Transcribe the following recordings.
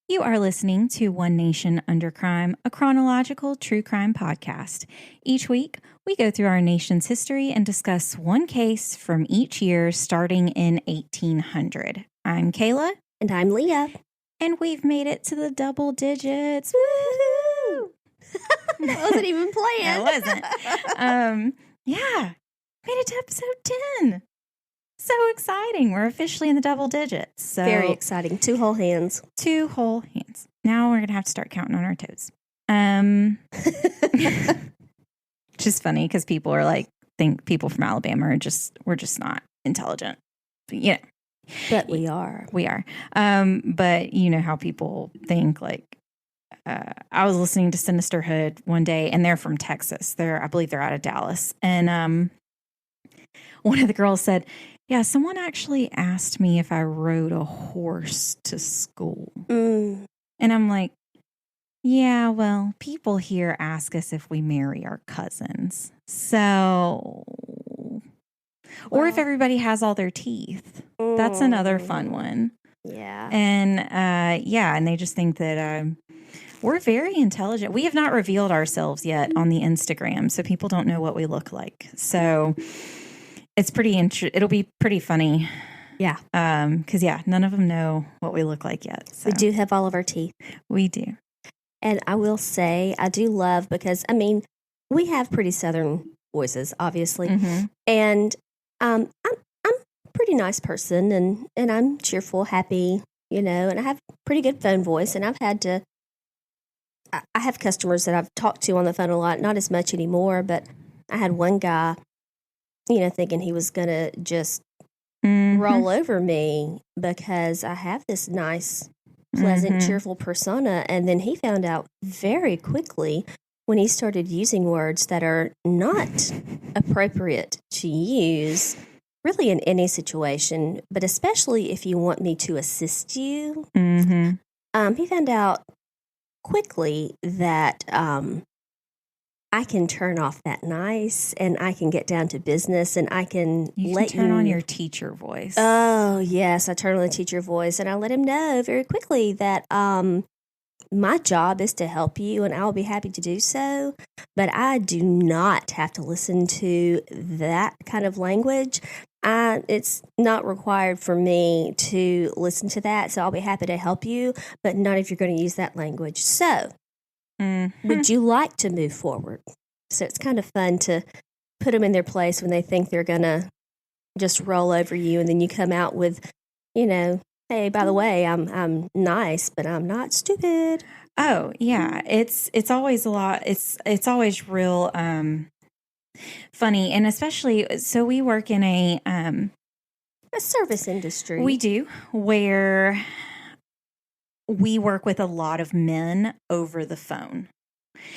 You are listening to One Nation Under Crime, a chronological true crime podcast. Each week, we go through our nation's history and discuss one case from each year starting in 1800. I'm Kayla. And I'm Leah. And we've made it to the double digits. Woohoo! That wasn't even planned. It wasn't. Yeah, made it to episode 10. So exciting. We're officially in the double digits. So very exciting. 2 whole hands. 2 whole hands. Now we're going to have to start counting on our toes. Just funny because people are like, think people from Alabama are we're just not intelligent. But, you know. But we are. We are. But you know how people think like, I was listening to Sinisterhood one day and they're from Texas. I believe they're out of Dallas. And one of the girls said, yeah, someone actually asked me if I rode a horse to school. And I'm like, yeah, well, people here ask us if we marry our cousins. So, or if everybody has all their teeth. That's another fun one. Yeah. And and they just think that we're very intelligent. We have not revealed ourselves yet on the Instagram, so people don't know what we look like. So it's pretty it'll be pretty funny. Yeah. Because, none of them know what we look like yet. So. We do have all of our teeth. We do. And I will say, I do love, because, I mean, we have pretty Southern voices, obviously. Mm-hmm. And I'm a pretty nice person, and I'm cheerful, happy, and I have a pretty good phone voice. And I have customers that I've talked to on the phone a lot, not as much anymore, but I had one guy, thinking he was going to just roll over me because I have this nice, pleasant, cheerful persona. And then he found out very quickly when he started using words that are not appropriate to use really in any situation, but especially if you want me to assist you. He found out quickly that I can turn off that nice, and I can get down to business, and I can turn on your teacher voice. Oh, yes, I turn on the teacher voice, and I let him know very quickly that my job is to help you, and I'll be happy to do so, but I do not have to listen to that kind of language. It's not required for me to listen to that, so I'll be happy to help you, but not if you're going to use that language. So, would you like to move forward? So it's kind of fun to put them in their place when they think they're going to just roll over you, and then you come out with, hey, by the way, I'm nice, but I'm not stupid. Oh, yeah. It's always a lot. It's always real funny, and especially so we work in a service industry. We do, where we work with a lot of men over the phone.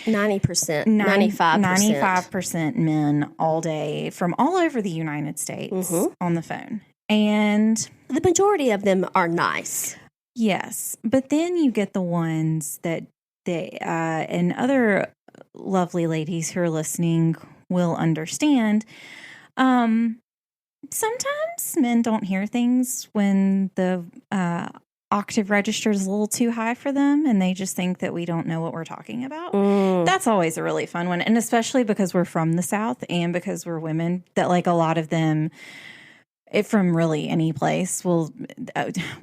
90%, 95%. 95% men all day from all over the United States on the phone. And the majority of them are nice. Yes. But then you get the ones that and other lovely ladies who are listening will understand. Sometimes men don't hear things when the octave register is a little too high for them, and they just think that we don't know what we're talking about. That's always a really fun one, and especially because we're from the South and because we're women, that like a lot of them, from really any place, well,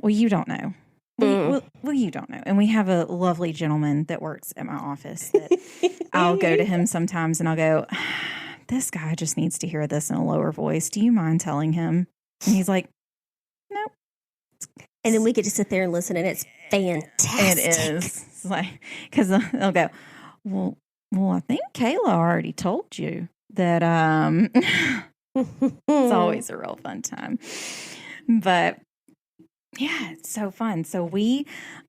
you don't know. Well, you don't know. And we have a lovely gentleman that works at my office that I'll go to him sometimes and I'll go, this guy just needs to hear this in a lower voice. Do you mind telling him? And he's like, no. And then we get to sit there and listen, and it's fantastic. It is. It's like, because they'll go, well, I think Kayla already told you that. It's always a real fun time. But yeah, it's so fun. So we,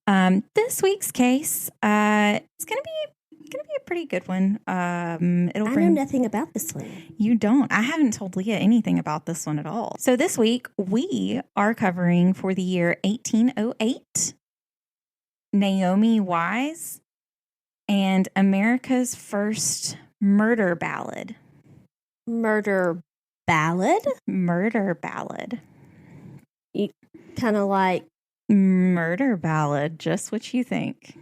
this week's case, it's gonna be a pretty good one. I know nothing about this one. You don't. I haven't told Leah anything about this one at all. So this week we are covering for the year 1808, Naomi Wise, and America's first murder ballad. Murder ballad? Murder ballad. Kind of like Murder Ballad, just what you think.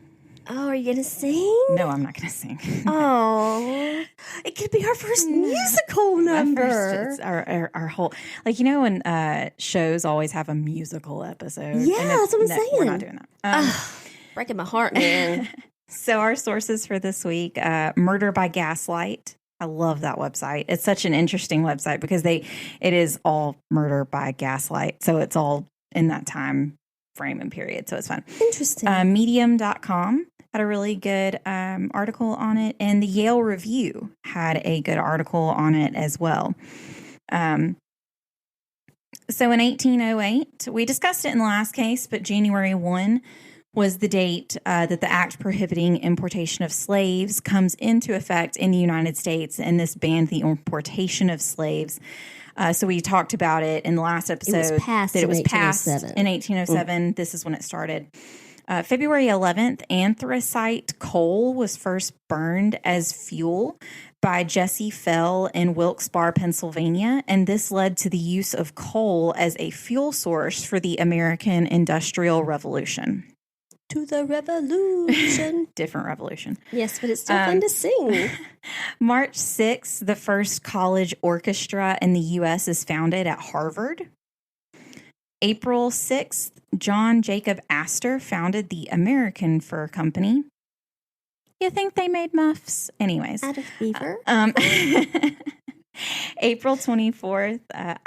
Oh, are you going to sing? No, I'm not going to sing. Oh, it could be our first musical number. It's our whole, like, when shows always have a musical episode. Yeah, that's what I'm saying. We're not doing that. Breaking my heart, man. So our sources for this week, Murder by Gaslight. I love that website. It's such an interesting website because it is all murder by gaslight. So it's all in that time frame and period. So it's fun. Interesting. Medium.com had a really good article on it. And the Yale Review had a good article on it as well. So in 1808, we discussed it in the last case, but January 1 was the date that the act prohibiting importation of slaves comes into effect in the United States, and this banned the importation of slaves. So we talked about it in the last episode. It was passed in 1807. This is when it started. February 11th, anthracite coal was first burned as fuel by Jesse Fell in Wilkes-Barre, Pennsylvania, and this led to the use of coal as a fuel source for the American Industrial Revolution. To the revolution. Different revolution. Yes, but it's still fun to sing. March 6th, the first college orchestra in the U.S. is founded at Harvard. April 6th, John Jacob Astor founded the American Fur Company. You think they made muffs? Anyways. Out of beaver. April 24th, an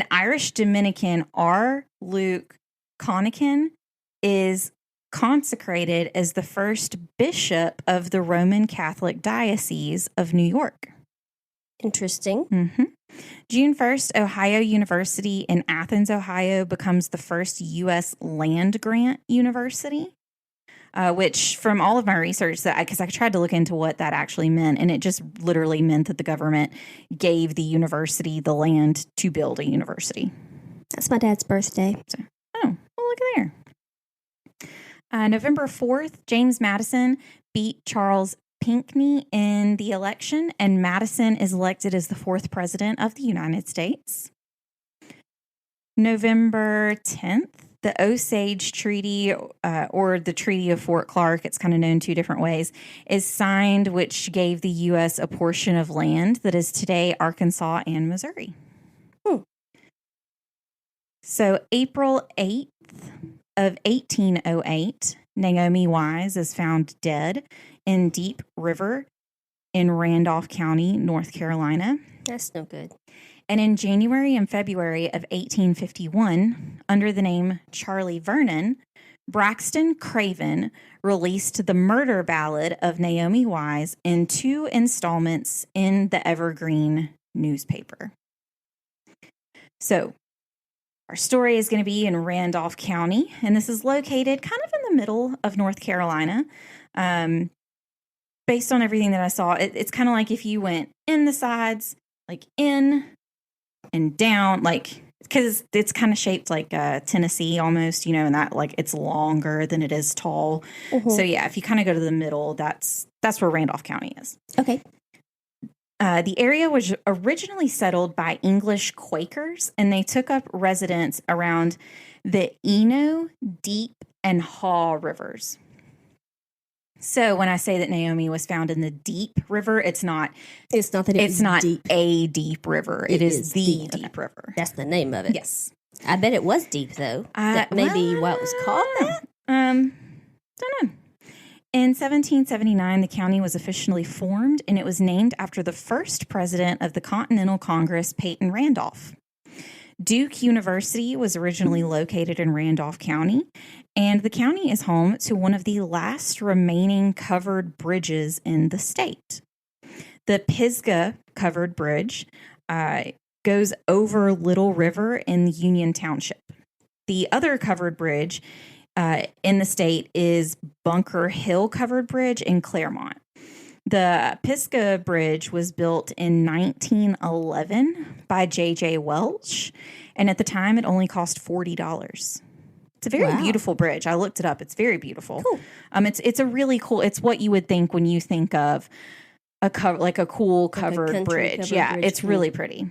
Irish Dominican, R. Luke Connaughton, is consecrated as the first bishop of the Roman Catholic Diocese of New York. Interesting. Mm-hmm. June 1st, Ohio University in Athens, Ohio becomes the first U.S. land-grant university, which from all of my research, because I tried to look into what that actually meant, and it just literally meant that the government gave the university the land to build a university. That's my dad's birthday. So, well, look at there. November 4th, James Madison beat Charles Pinckney in the election, and Madison is elected as the fourth president of the United States. November 10th, the Osage Treaty, or the Treaty of Fort Clark, it's kind of known two different ways, is signed, which gave the U.S. a portion of land that is today Arkansas and Missouri. So April 8th of 1808, Naomi Wise is found dead in Deep River in Randolph County, North Carolina. That's no good. And in January and February of 1851, under the name Charlie Vernon, Braxton Craven released the murder ballad of Naomi Wise in 2 installments in the Evergreen newspaper. So, our story is going to be in Randolph County, and this is located kind of in the middle of North Carolina. Based on everything that I saw, it's kind of like if you went in the sides, like in and down, like, because it's kind of shaped like Tennessee almost, and that, like, it's longer than it is tall. Mm-hmm. So yeah, if you kind of go to the middle, that's where Randolph County is. Okay. The area was originally settled by English Quakers, and they took up residence around the Eno, Deep, and Haw rivers. So when I say that Naomi was found in the Deep River, it's not deep. A deep river. It is the deep river. That's the name of it. Yes. I bet it was deep, though. That may be why it was called that. Don't know. In 1779, the county was officially formed, and it was named after the first president of the Continental Congress, Peyton Randolph. Duke University was originally located in Randolph County, and the county is home to one of the last remaining covered bridges in the state. The Pisgah Covered Bridge goes over Little River in Union Township. The other covered bridge in the state is Bunker Hill Covered Bridge in Claremont. The Pisgah Bridge was built in 1911 by J.J. Welch, and at the time it only cost $40. It's a very beautiful bridge. I looked it up. It's very beautiful. Cool. It's a really cool. It's what you would think when you think of a cool covered bridge. Yeah, it's really pretty.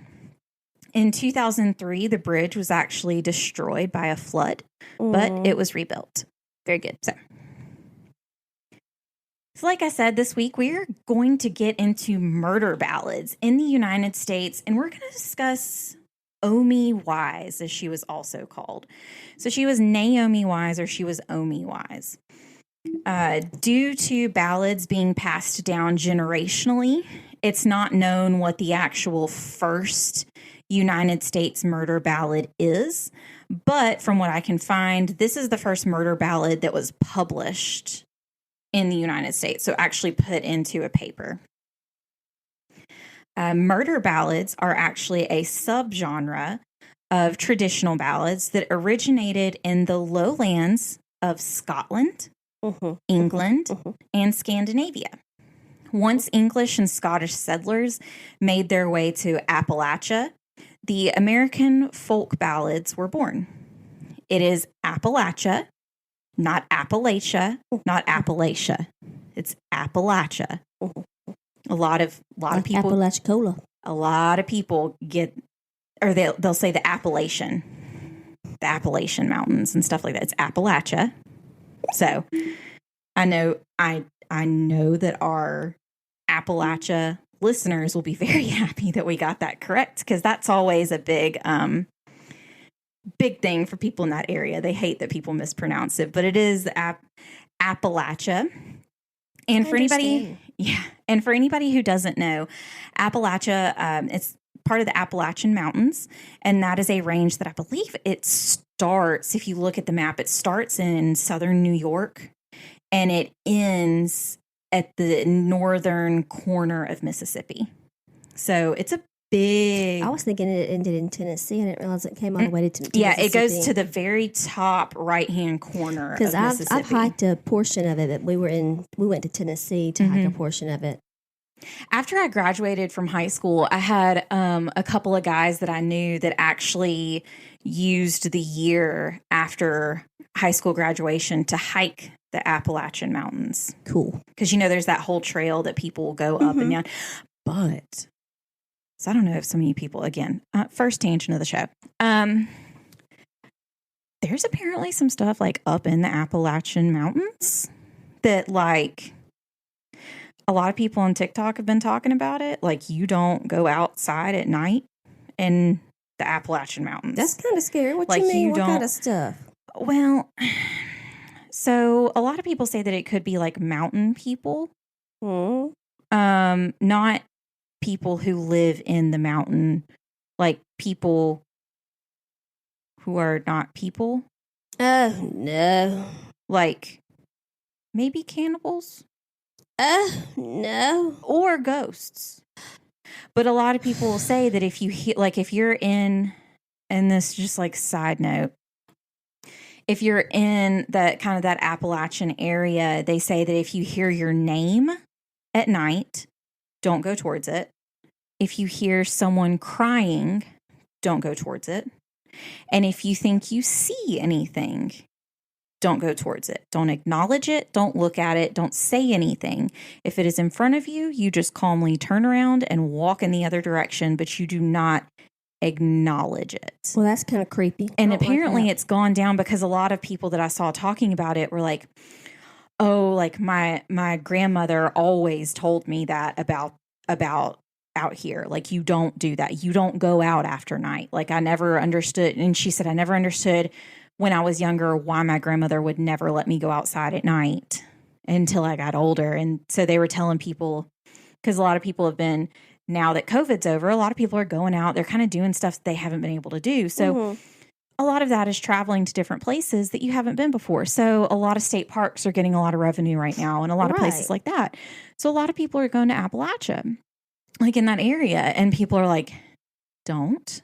In 2003, the bridge was actually destroyed by a flood, but it was rebuilt. Very good. So like I said, this week we're going to get into murder ballads in the United States, and we're going to discuss Naomi Wise, as she was also called. So she was Naomi Wise, or she was Naomi Wise. Due to ballads being passed down generationally, it's not known what the actual first United States murder ballad is. But from what I can find, this is the first murder ballad that was published in the United States, so actually put into a paper. Murder ballads are actually a subgenre of traditional ballads that originated in the lowlands of Scotland, England, and Scandinavia. Once English and Scottish settlers made their way to Appalachia, the American folk ballads were born. It is Appalachia, not Appalachia, not Appalachia. It's Appalachia. A lot of people, Appalachicola. a lot of people get, or they'll say the Appalachian Mountains and stuff like that. It's Appalachia. So I know that our Appalachia listeners will be very happy that we got that correct, because that's always a big thing for people in that area. They hate that people mispronounce it, but it is Appalachia. And for anybody who doesn't know, Appalachia, it's part of the Appalachian Mountains, and that is a range that I believe it starts, if you look at the map, it starts in southern New York, and it ends at the northern corner of Mississippi. So it's a big... I was thinking it ended in Tennessee. I didn't realize it came all the way to Mississippi. Yeah, it goes to the very top right-hand corner of Mississippi. Because I've hiked a portion of it. That we went to Tennessee to hike a portion of it. After I graduated from high school, I had a couple of guys that I knew that actually used the year after high school graduation to hike the Appalachian Mountains. Cool. Because, there's that whole trail that people will go up and down. But, so I don't know if some of you people, again, first tangent of the show. There's apparently some stuff like up in the Appalachian Mountains that like a lot of people on TikTok have been talking about it. Like you don't go outside at night in the Appalachian Mountains. That's kind of scary. What like you mean? You what kind of stuff? Well, so a lot of people say that it could be like mountain people. Not people who live in the mountain, like people who are not people. Oh, no. Like maybe cannibals. No. Or ghosts. But a lot of people will say that if you if you're in, and this just like side note, if you're in that kind of that Appalachian area, they say that if you hear your name at night, don't go towards it. If you hear someone crying, don't go towards it. And if you think you see anything, don't go towards it. Don't acknowledge it. Don't look at it. Don't say anything. If it is in front of you, you just calmly turn around and walk in the other direction, but you do not acknowledge it. Well, that's kind of creepy. And apparently it's gone down because a lot of people that I saw talking about it were like, oh, like my grandmother always told me that about out here. Like, you don't do that. You don't go out after night. Like, I never understood. And she said, I never understood when I was younger why my grandmother would never let me go outside at night until I got older. And so they were telling people, because a lot of people have been, now that COVID's over, a lot of people are going out. They're kind of doing stuff that they haven't been able to do. So a lot of that is traveling to different places that you haven't been before. So a lot of state parks are getting a lot of revenue right now and a lot of places like that. So a lot of people are going to Appalachia, like in that area. And people are like, don't.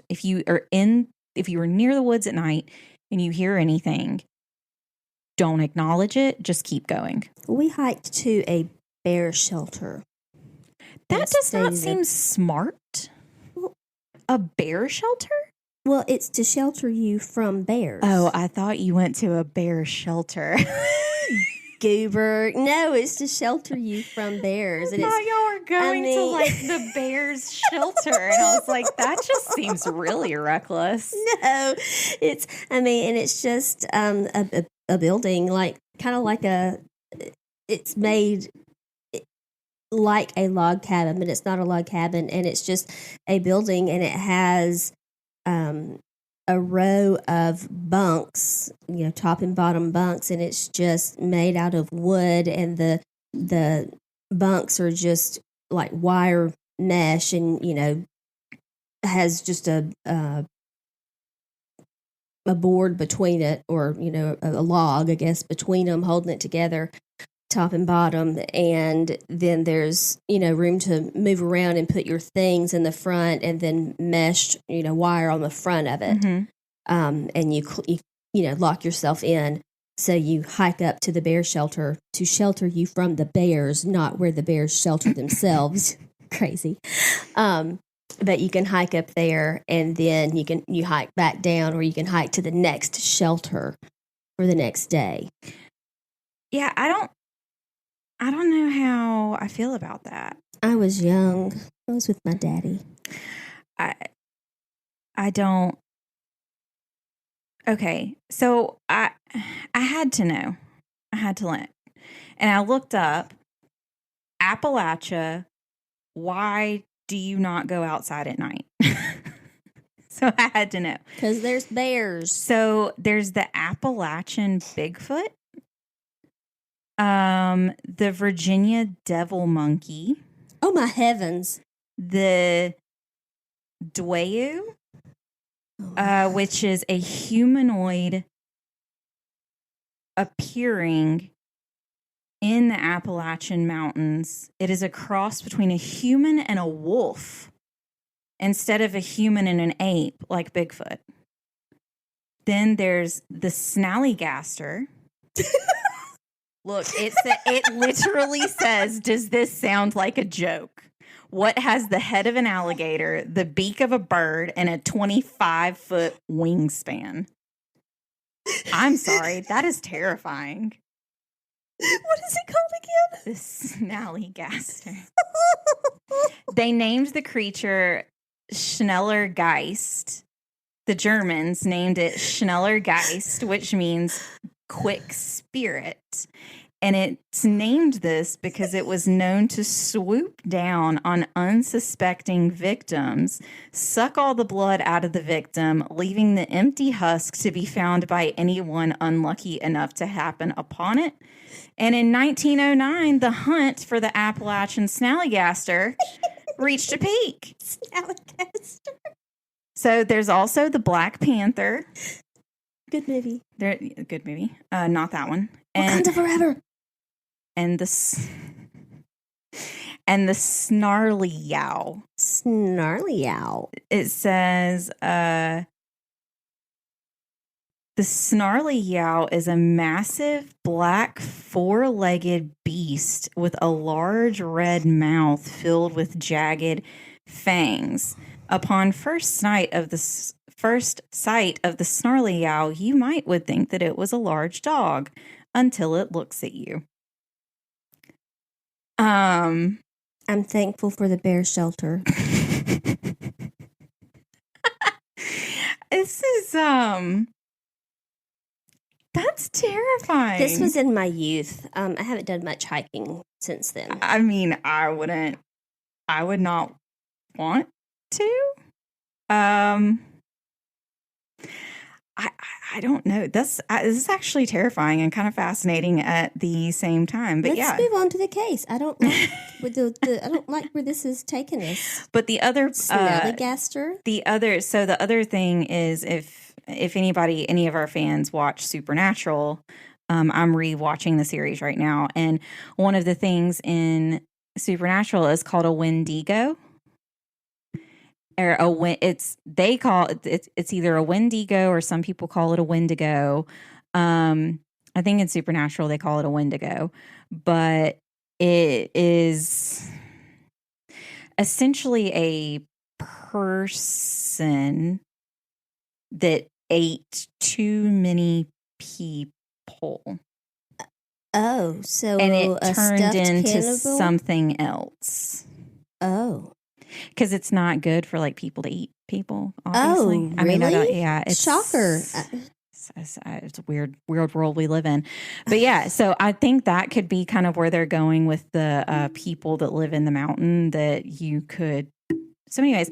If you are near the woods at night and you hear anything, don't acknowledge it. Just keep going. We hiked to a bear shelter. That does not seem smart. A bear shelter? Well, it's to shelter you from bears. Oh, I thought you went to a bear shelter. goober. No, it's to shelter you from bears. I thought y'all were going to like the bear's shelter, and I was like, that just seems really reckless. No, it's just a building, like kind of like it's made like a log cabin, but it's not a log cabin, and it's just a building, and it has a row of bunks, top and bottom bunks, and it's just made out of wood, and the bunks are just like wire mesh, and has just a board between it, or a log, I guess, between them, holding it together, top and bottom. And then there's room to move around and put your things in the front, and then meshed wire on the front of it. Mm-hmm. And you lock yourself in, so you hike up to the bear shelter to shelter you from the bears, not where the bears shelter themselves. Crazy. But you can hike up there, and then you hike back down, or you can hike to the next shelter for the next day. Yeah, I don't know how I feel about that. I was young. I was with my daddy. I don't. Okay, so I had to know. I had to learn. And I looked up Appalachia. Why do you not go outside at night? So I had to know. Because there's bears. So there's the Appalachian Bigfoot, the Virginia devil monkey. Oh, my heavens. The Dwayyu, which is a humanoid appearing in the Appalachian Mountains. It is a cross between a human and a wolf, instead of a human and an ape like Bigfoot. Then there's the Snallygaster. Look, it literally says, does this sound like a joke? What has the head of an alligator, the beak of a bird, and a 25-foot wingspan? I'm sorry, that is terrifying. What is it called again? The Snallygaster. They named the creature Schnellergeist. The Germans named it Schnellergeist, which means quick spirit. And it's named this because it was known to swoop down on unsuspecting victims, suck all the blood out of the victim, leaving the empty husk to be found by anyone unlucky enough to happen upon it. And in 1909, the hunt for the Appalachian Snallygaster reached a peak. Snallygaster. So there's also the Black Panther. Good movie. Good movie. Not that one. Wakanda forever. And the Snarly Yow. Snarly Yow. It says the Snarly Yow is a massive black four-legged beast with a large red mouth filled with jagged fangs. Upon first sight of the Snarly Yow, you would think that it was a large dog until it looks at you. I'm thankful for the bear shelter. This is that's terrifying. This was in my youth. I haven't done much hiking since then. I mean, I would not want to. I don't know. This is actually terrifying and kind of fascinating at the same time. But Let's move on to the case. I don't like I don't like where this is taking us. But the other Snallygaster. The other thing is, if any of our fans watch Supernatural, I'm rewatching the series right now, and one of the things in Supernatural is called a Wendigo. Or it's either a Wendigo, or some people call it a Wendigo. I think in Supernatural they call it a Wendigo, but it is essentially a person that ate too many people. Oh, so and it a turned stuffed into cannibal? something else. Oh. Because it's not good for like people to eat people, obviously. Oh, I mean, really? it's Shocker. It's a weird world we live in. But yeah, so I think that could be kind of where they're going with the people that live in the mountain that you could. So anyways,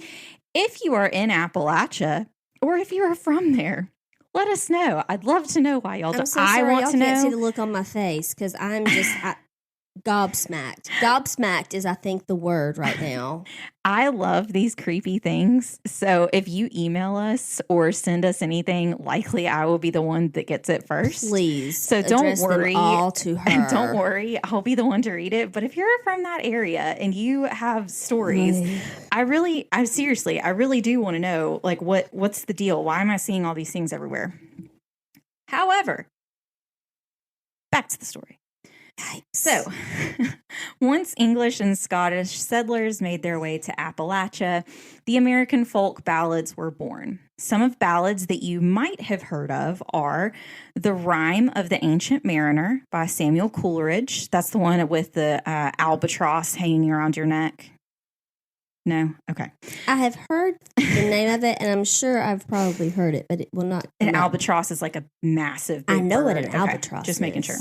if you are in Appalachia or if you are from there, let us know. I'd love to know why y'all. I'm so sorry I want y'all to can't see know. the look on my face because I'm just gobsmacked. Gobsmacked is, I think, the word right now. I love these creepy things. So if you email us or send us anything, likely I will be the one that gets it first. Please. So don't worry. Them all to her. Don't worry. I'll be the one to read it. But if you're from that area and you have stories, I really do want to know, like, what's the deal? Why am I seeing all these things everywhere? However, back to the story. Yikes. So, once English and Scottish settlers made their way to Appalachia, the American folk ballads were born. Some of ballads that you might have heard of are The Rime of the Ancient Mariner by Samuel Coolerage. That's the one with the albatross hanging around your neck. No? Okay. I have heard the name of it, and I'm sure I've probably heard it, but it will not. An albatross is like a massive big I know bird. what an albatross Just making is. sure.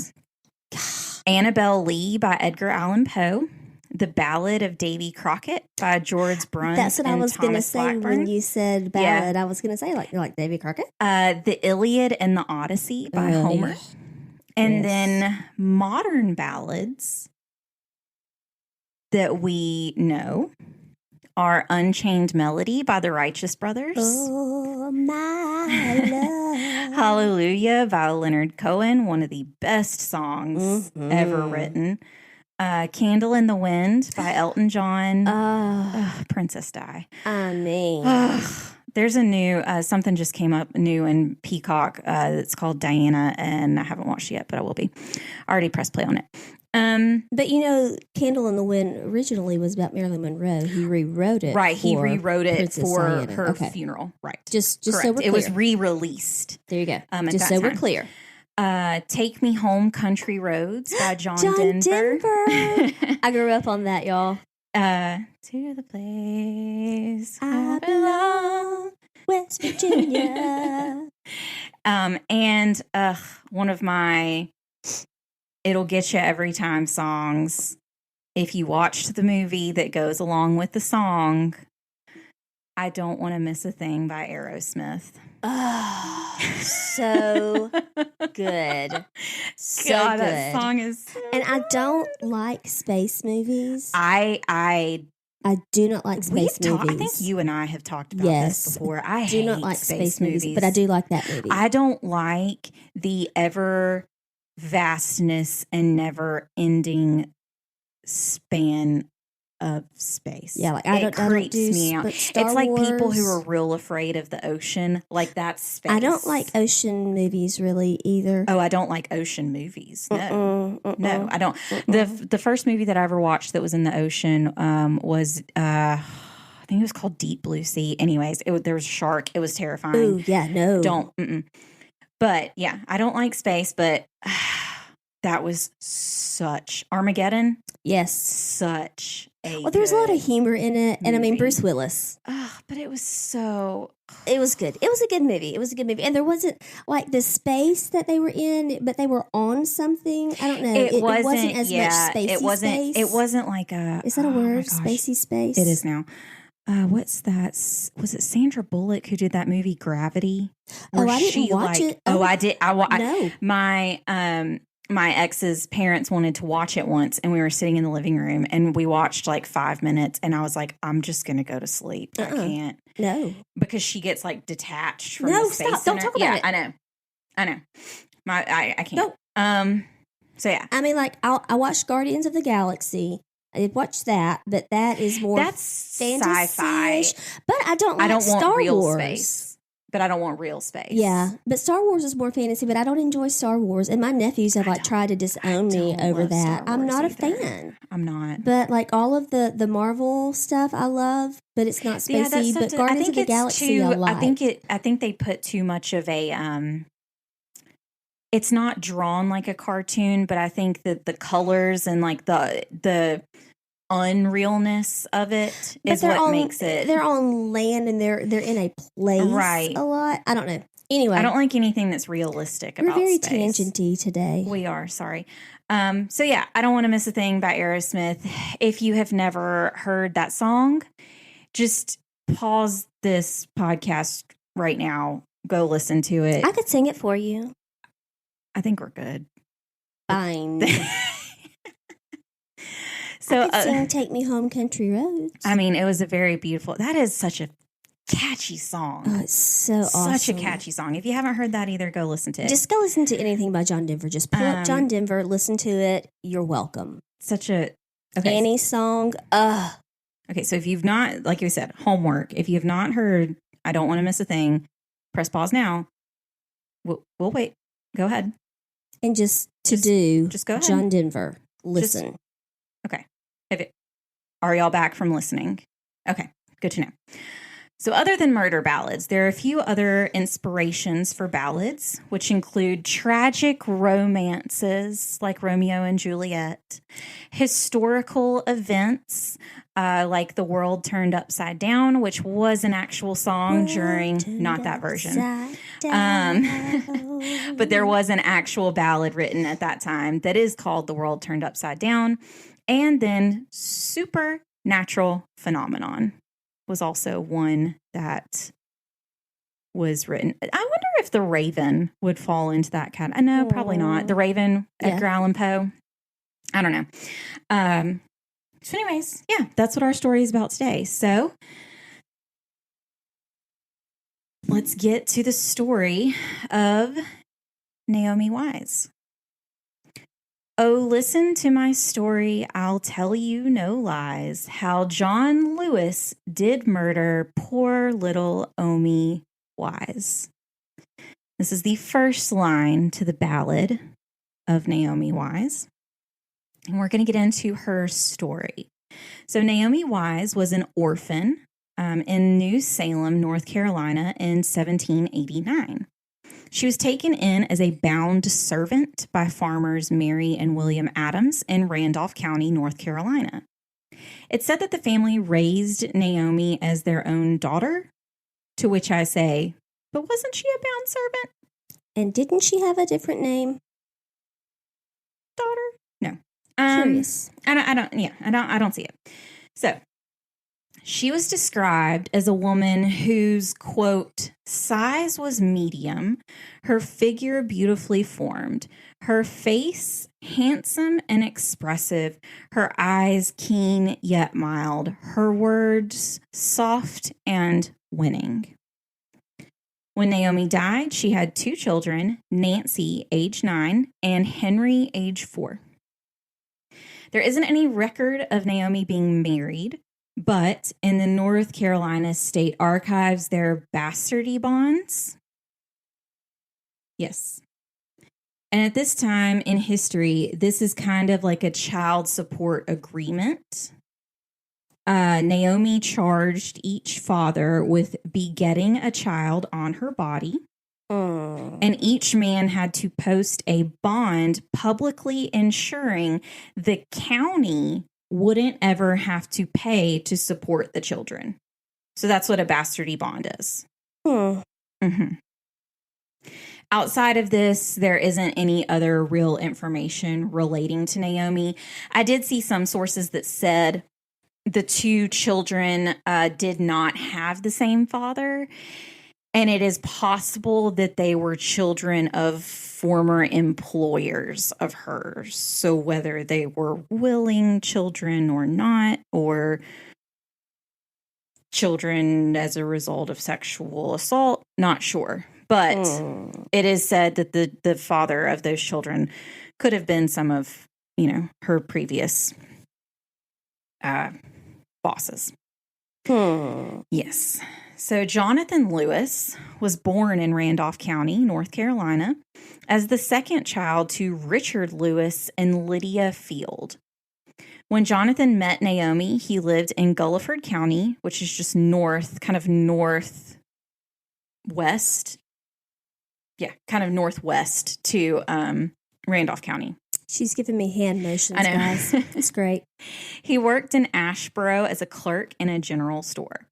Annabelle Lee by Edgar Allan Poe. The Ballad of Davy Crockett by George Bruns. That's what I was going to say Blackburn. when you said ballad. Yeah. I was going to say like Davy Crockett. The Iliad and the Odyssey by Homer. And then modern ballads that we know are Unchained Melody by the Righteous Brothers. Oh, my love. Hallelujah by Leonard Cohen, one of the best songs ever written. Candle in the Wind by Elton John. Princess Di. I mean. There's a new, something just came up new in Peacock. It's called Diana, and I haven't watched it yet, but I will be. I already pressed play on it. But you know, Candle in the Wind originally was about Marilyn Monroe. He rewrote it. Right, he rewrote it Princess for Diana. her funeral. Right. Just correct. so we're clear. It was re-released. There you go. Just so we're clear. Take Me Home, Country Roads by John Denver. I grew up on that, y'all. To the place I belong, West Virginia. And one of my It'll Get You Every Time songs. If you watched the movie that goes along with the song, I Don't Want to Miss a Thing by Aerosmith. Oh, so good. So God, good. that song is so And I good. don't like space movies. I do not like space movies. I think you and I have talked about this before. I do hate not like space movies, but I do like that movie. I don't like the ever vastness and never ending span of space. Yeah, like it creeps me out. It's like Wars, people who are real afraid of the ocean, like that space. I don't like ocean movies really either. Oh, I don't like ocean movies. No, no, I don't. The first movie that I ever watched that was in the ocean was I think it was called Deep Blue Sea. Anyways, there was a shark. It was terrifying. Ooh, yeah, no, don't. But yeah, I don't like space. But that was such Armageddon. Yes, such a. Well, there was a lot of humor in it, and I mean movie. Bruce Willis. But it was so. It was good. It was a good movie. And there wasn't like the space that they were in, but they were on something. I don't know. It wasn't as much spacey. Space. It wasn't like a. Is that a word? Spacey space. It is now. What's that? Was it Sandra Bullock who did that movie Gravity? I didn't watch it. I did. No. My ex's parents wanted to watch it once, and we were sitting in the living room, and we watched like 5 minutes, and I was like, I'm just going to go to sleep. I can't. No. Because she gets like detached from the space stop. center. Don't talk about it. I know. I can't. Nope. So yeah. I mean, like, I watched Guardians of the Galaxy. I watched that, but that is more sci-fi. But I don't want Star real Wars. Space. But I don't want real space. Yeah, but Star Wars is more fantasy, but I don't enjoy Star Wars. And my nephews have tried to disown me over that. I'm not a fan. I'm not. But like all of the Marvel stuff I love, but it's not spacey. But Guardians of the Galaxy I like. I think they put too much of a it's not drawn like a cartoon, but I think that the colors and like the unrealness of it is what makes it. They're on land and they're in a place right. a lot. I don't know. Anyway, I don't like anything that's realistic about space. We're very tangenty today. We are, sorry. So yeah, I Don't Want to Miss a Thing by Aerosmith. If you have never heard that song, just pause this podcast right now. Go listen to it. I could sing it for you. I think we're good. Fine. So I could sing Take Me Home Country Roads. I mean, it was a very beautiful, that is such a catchy song. Oh, it's so awesome. Such a catchy song. If you haven't heard that either, go listen to it. Just go listen to anything by John Denver. Just pull up John Denver, listen to it. You're welcome. Such a... Okay. Any song. Okay, so if you've not, like you said, homework. If you have not heard I Don't Want to Miss a Thing, press pause now. We'll wait. Go ahead. And just go ahead. John Denver. Listen. Okay. Are y'all back from listening? Okay, good to know. So other than murder ballads, there are a few other inspirations for ballads, which include tragic romances like Romeo and Juliet, historical events like The World Turned Upside Down, which was an actual song not that version. But there was an actual ballad written at that time that is called The World Turned Upside Down. And then supernatural phenomenon was also one that was written. I wonder if The Raven would fall into that category. No, probably not. The Raven, Edgar Allan Poe. I don't know. So anyways, yeah, that's what our story is about today. So let's get to the story of Naomi Wise. Oh, listen to my story, I'll tell you no lies, how John Lewis did murder poor little Naomi Wise. This is the first line to the ballad of Naomi Wise. And we're going to get into her story. So Naomi Wise was an orphan in New Salem, North Carolina in 1789. She was taken in as a bound servant by farmers Mary and William Adams in Randolph County, North Carolina. It's said that the family raised Naomi as their own daughter, to which I say, but wasn't she a bound servant? And didn't she have a different name? Daughter? No. Curious. I don't see it. So, she was described as a woman whose, quote, size was medium, her figure beautifully formed, her face handsome and expressive, her eyes keen yet mild, her words soft and winning. When Naomi died, she had 2 children, Nancy, age 9, and Henry, age 4. There isn't any record of Naomi being married, but in the North Carolina State Archives, there are bastardy bonds. Yes. And at this time in history, this is kind of like a child support agreement. Naomi charged each father with begetting a child on her body. And each man had to post a bond publicly ensuring the county wouldn't ever have to pay to support the children. So that's what a bastardy bond is. Mm-hmm. Outside of this, there isn't any other real information relating to Naomi. I did see some sources that said the 2 children did not have the same father. And it is possible that they were children of former employers of hers. So whether they were willing children or not, or children as a result of sexual assault, not sure. But it is said that the father of those children could have been some of, her previous bosses. Yes. So Jonathan Lewis was born in Randolph County, North Carolina, as the second child to Richard Lewis and Lydia Field. When Jonathan met Naomi, he lived in Gulliford County, which is just northwest kind of northwest to Randolph County. She's giving me hand motions, I know. guys. That's great. He worked in Asheboro as a clerk in a general store.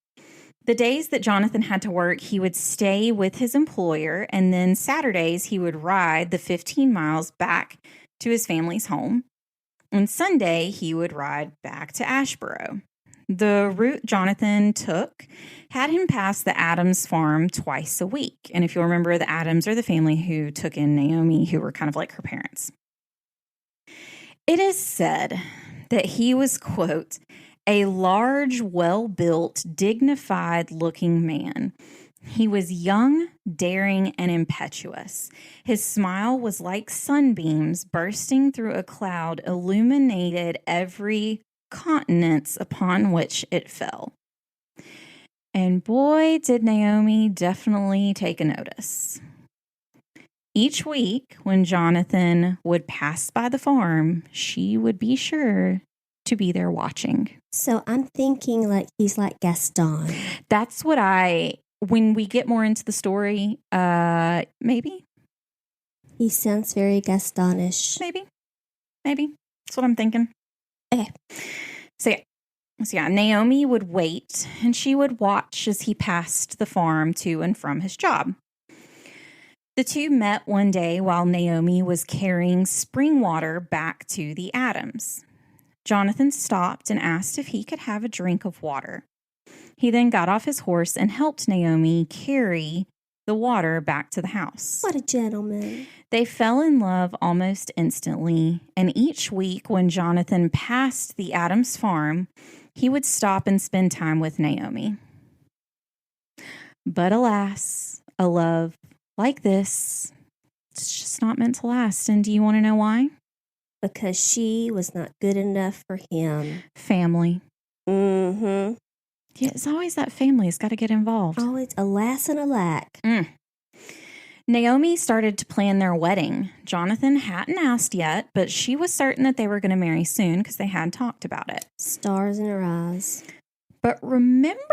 The days that Jonathan had to work, he would stay with his employer, and then Saturdays he would ride the 15 miles back to his family's home. On Sunday, he would ride back to Asheboro. The route Jonathan took had him pass the Adams farm twice a week. And if you'll remember, the Adams are the family who took in Naomi, who were kind of like her parents. It is said that he was, quote, a large, well-built, dignified-looking man. He was young, daring, and impetuous. His smile was like sunbeams bursting through a cloud, illuminated every continent upon which it fell. And boy, did Naomi definitely take a notice. Each week, when Jonathan would pass by the farm, she would be sure to be there watching. So I'm thinking like he's like Gaston. That's what when we get more into the story, maybe. He sounds very Gastonish. Maybe. That's what I'm thinking. Okay. So yeah, Naomi would wait and she would watch as he passed the farm to and from his job. The two met one day while Naomi was carrying spring water back to the Adams. Jonathan stopped and asked if he could have a drink of water. He then got off his horse and helped Naomi carry the water back to the house. What a gentleman. They fell in love almost instantly, and each week when Jonathan passed the Adams farm, he would stop and spend time with Naomi. But alas, a love like this, it's just not meant to last. And do you want to know why? Because she was not good enough for him. Family. Mm-hmm. Yeah, it's always that family has got to get involved. Oh, it's a lass and a lack. Naomi started to plan their wedding. Jonathan hadn't asked yet, but she was certain that they were going to marry soon because they had talked about it. Stars in her eyes. But remember,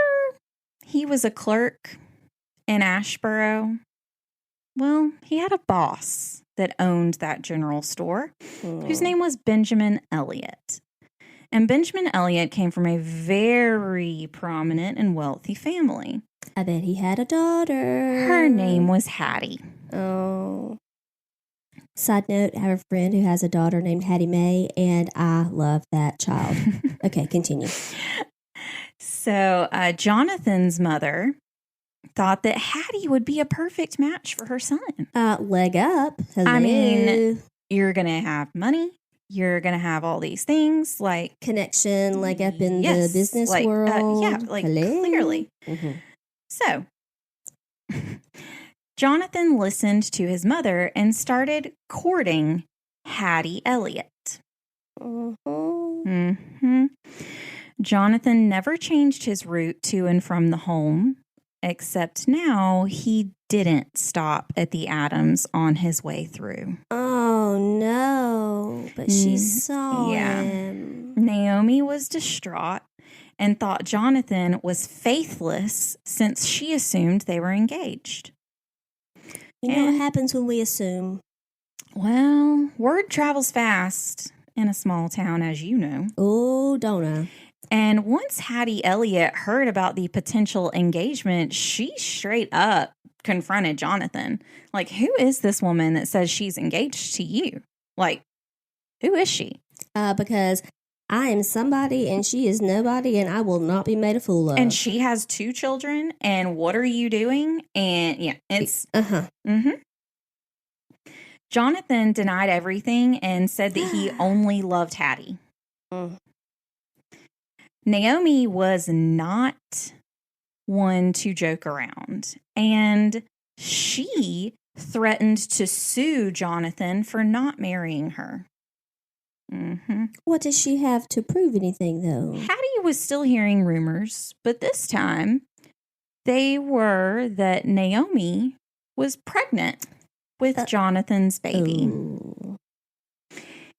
he was a clerk in Asheboro? Well, he had a boss that owned that general store, whose name was Benjamin Elliott. And Benjamin Elliott came from a very prominent and wealthy family. I bet he had a daughter. Her name was Hattie. Oh. Side note, I have a friend who has a daughter named Hattie Mae, and I love that child. Okay, continue. So Jonathan's mother thought that Hattie would be a perfect match for her son. Leg up. Hello. I mean, you're going to have money. You're going to have all these things like connection, leg up in the business world. Clearly. Mm-hmm. So Jonathan listened to his mother and started courting Hattie Elliott. Mm-hmm. Jonathan never changed his route to and from the home, except now he didn't stop at the Adams on his way through. Oh, no. But she saw him. Naomi was distraught and thought Jonathan was faithless since she assumed they were engaged. You know what happens when we assume? Well, word travels fast in a small town, as you know. Oh, don't I? And once Hattie Elliott heard about the potential engagement, she straight up confronted Jonathan. Like, who is this woman that says she's engaged to you? Like, who is she? Because I am somebody and she is nobody and I will not be made a fool of. And she has 2 children. And what are you doing? And yeah, it's... Jonathan denied everything and said that he only loved Hattie. Naomi was not one to joke around, and she threatened to sue Jonathan for not marrying her. What does she have to prove anything, though? Hattie was still hearing rumors, but this time they were that Naomi was pregnant with Jonathan's baby.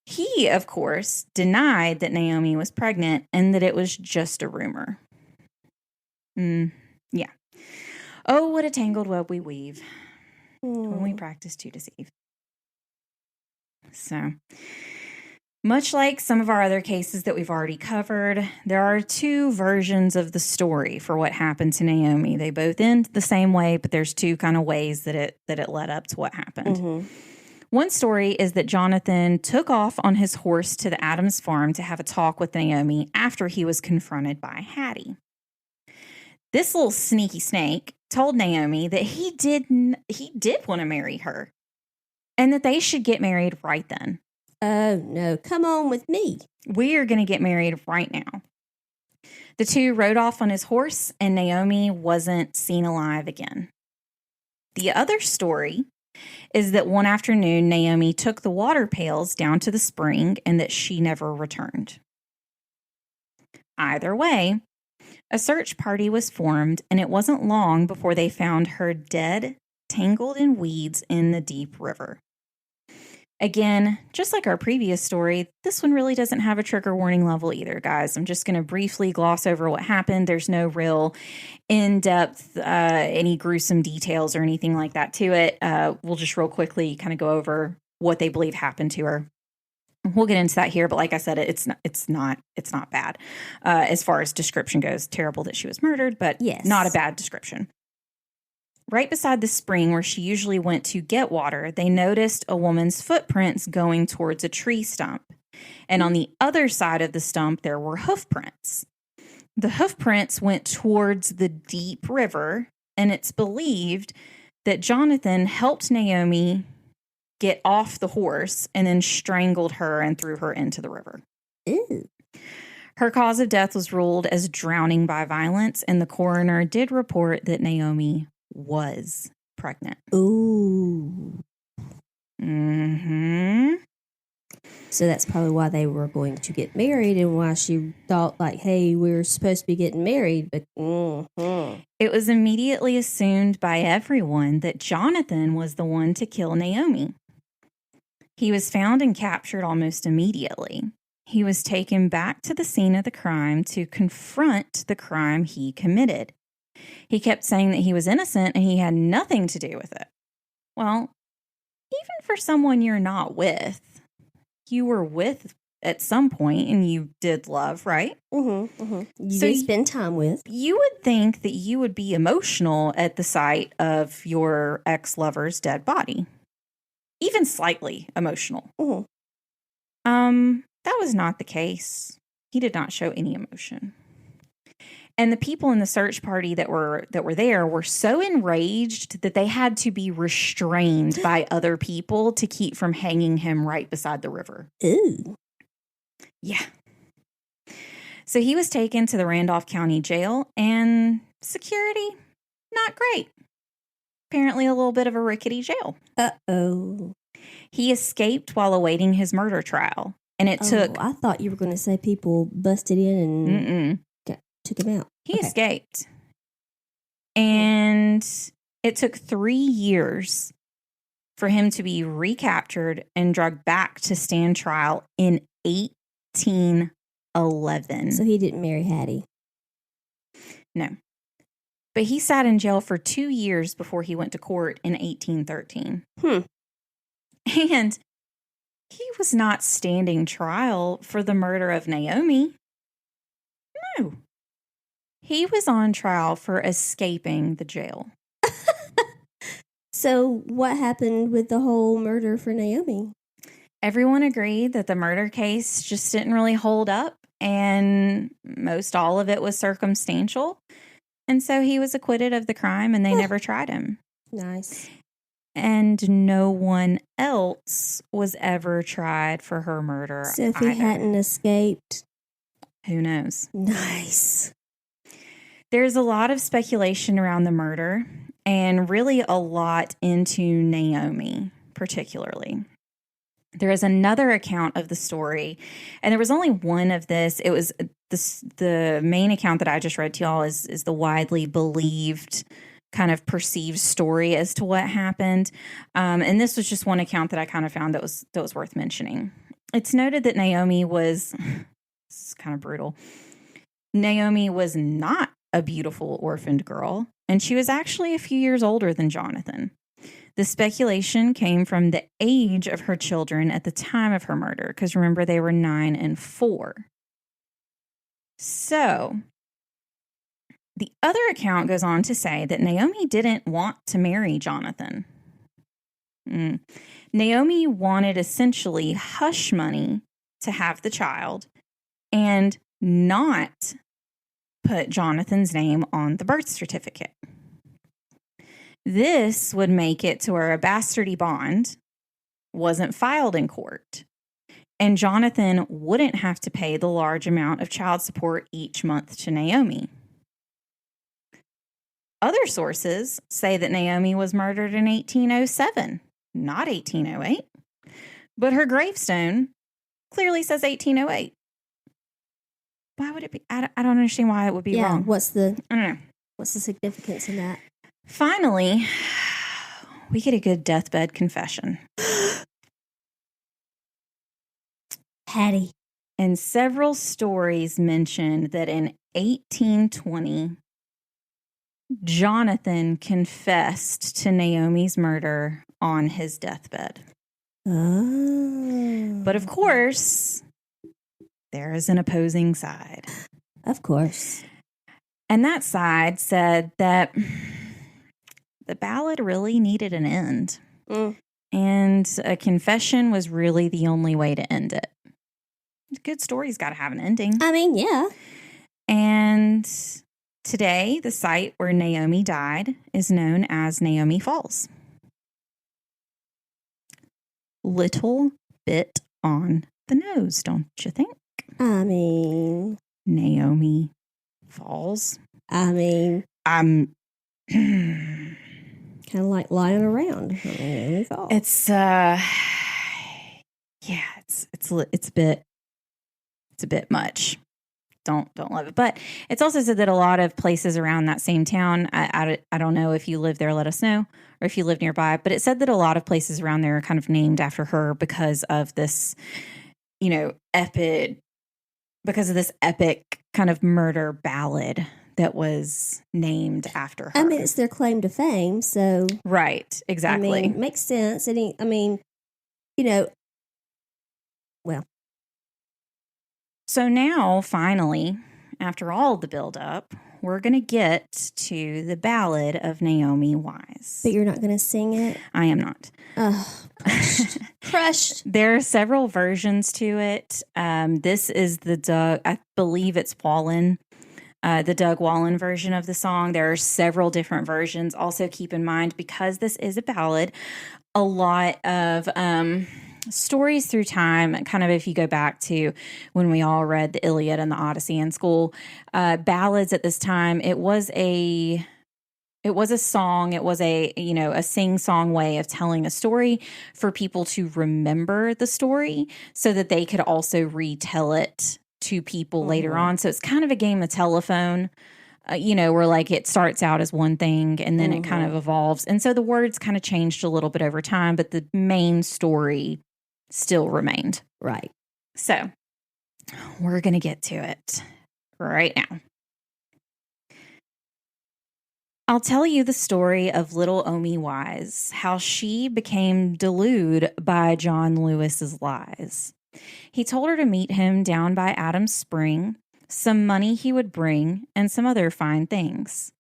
He, of course, denied that Naomi was pregnant and that it was just a rumor. Yeah. Oh, what a tangled web we weave. when we practice to deceive. So, much like some of our other cases that we've already covered, there are two versions of the story for what happened to Naomi. They both end the same way, but there's two kind of ways that it led up to what happened. Mm-hmm. One story is that Jonathan took off on his horse to the Adams farm to have a talk with Naomi after he was confronted by Hattie. This little sneaky snake told Naomi that he did want to marry her and that they should get married right then. Oh, no. Come on with me. We are going to get married right now. The two rode off on his horse, and Naomi wasn't seen alive again. The other story is that one afternoon, Naomi took the water pails down to the spring and that she never returned. Either way, a search party was formed, and it wasn't long before they found her dead, tangled in weeds in the deep river. Again, just like our previous story, this one really doesn't have a trigger warning level either, guys. I'm just going to briefly gloss over what happened. There's no real in-depth, any gruesome details or anything like that to it. We'll just real quickly kind of go over what they believe happened to her. We'll get into that here, but like I said, it's not bad as far as description goes. Terrible that she was murdered, but yes, not a bad description. Right beside the spring where she usually went to get water, they noticed a woman's footprints going towards a tree stump. And on the other side of the stump, there were hoof prints. The hoof prints went towards the deep river, and it's believed that Jonathan helped Naomi get off the horse and then strangled her and threw her into the river. Ew. Her cause of death was ruled as drowning by violence, and the coroner did report that Naomi was pregnant. Ooh. Mm-hmm. So that's probably why they were going to get married and why she thought like, hey, we're supposed to be getting married. But It was immediately assumed by everyone that Jonathan was the one to kill Naomi. He was found and captured almost immediately. He was taken back to the scene of the crime to confront the crime he committed. He kept saying that he was innocent and he had nothing to do with it. Well, even for someone you're not with, you were with at some point and you did love, right? Mm-hmm, mm-hmm. You did spend time with. You would think that you would be emotional at the sight of your ex-lover's dead body. Even slightly emotional. Mm-hmm. That was not the case. He did not show any emotion. And the people in the search party that were there were so enraged that they had to be restrained by other people to keep from hanging him right beside the river. Ooh. Yeah. So he was taken to the Randolph County Jail, and security, not great. Apparently a little bit of a rickety jail. Uh-oh. He escaped while awaiting his murder trial, and it took... I thought you were going to say people busted in and... took him out. He escaped. And it took 3 years for him to be recaptured and dragged back to stand trial in 1811. So he didn't marry Hattie? No. But he sat in jail for 2 years before he went to court in 1813. And he was not standing trial for the murder of Naomi. No. He was on trial for escaping the jail. So what happened with the whole murder for Naomi? Everyone agreed that the murder case just didn't really hold up, and most all of it was circumstantial. And so he was acquitted of the crime, and they never tried him. Nice. And no one else was ever tried for her murder. So if he hadn't escaped... Who knows? Nice. There's a lot of speculation around the murder, and really a lot into Naomi, particularly. There is another account of the story, and there was only one of this. It was the main account that I just read to y'all is the widely believed kind of perceived story as to what happened. And this was just one account that I kind of found that was worth mentioning. It's noted that Naomi was, this is kind of brutal, Naomi was not a beautiful orphaned girl, and she was actually a few years older than Jonathan. The speculation came from the age of her children at the time of her murder, because remember, they were 9 and 4. So the other account goes on to say that Naomi didn't want to marry Jonathan. Naomi wanted essentially hush money to have the child and not put Jonathan's name on the birth certificate. This would make it to where a bastardy bond wasn't filed in court, and Jonathan wouldn't have to pay the large amount of child support each month to Naomi. Other sources say that Naomi was murdered in 1807, not 1808, but her gravestone clearly says 1808. Why would it be? I don't understand why it would be wrong. What's the? I don't know. What's the significance in that? Finally, we get a good deathbed confession. Hattie. And several stories mention that in 1820, Jonathan confessed to Naomi's murder on his deathbed. Oh. But of course, there is an opposing side. Of course. And that side said that the ballad really needed an end. And a confession was really the only way to end it. A good story's got to have an ending. I mean, yeah. And today, the site where Naomi died is known as Naomi Falls. Little bit on the nose, don't you think? I mean, Naomi Falls. I mean, I'm kind of like lying around. Naomi Falls. It's a bit much. Don't love it. But it's also said that a lot of places around that same town, I don't know if you live there, let us know, or if you live nearby, but it said that a lot of places around there are kind of named after her because of this, epic kind of murder ballad that was named after her. I mean, it's their claim to fame, so. Right, exactly. I mean, it makes sense. Well. So now, finally, after all the buildup, we're going to get to the Ballad of Naomi Wise. But you're not going to sing it? I am not. Oh, crushed. There are several versions to it. This is the Doug, I believe it's Wallen, the Doug Wallen version of the song. There are several different versions. Also keep in mind, because this is a ballad, a lot of stories through time, kind of if you go back to when we all read the Iliad and the Odyssey in school, ballads at this time, it was a song, it was a sing-song way of telling a story for people to remember the story so that they could also retell it to people later on. So it's kind of a game of telephone, where like it starts out as one thing and then it kind of evolves. And so the words kind of changed a little bit over time, but the main story still remained. Right. So we're going to get to it right now. I'll tell you the story of little Naomi Wise, how she became deluded by John Lewis's lies. He told her to meet him down by Adam's Spring, some money he would bring, and some other fine things.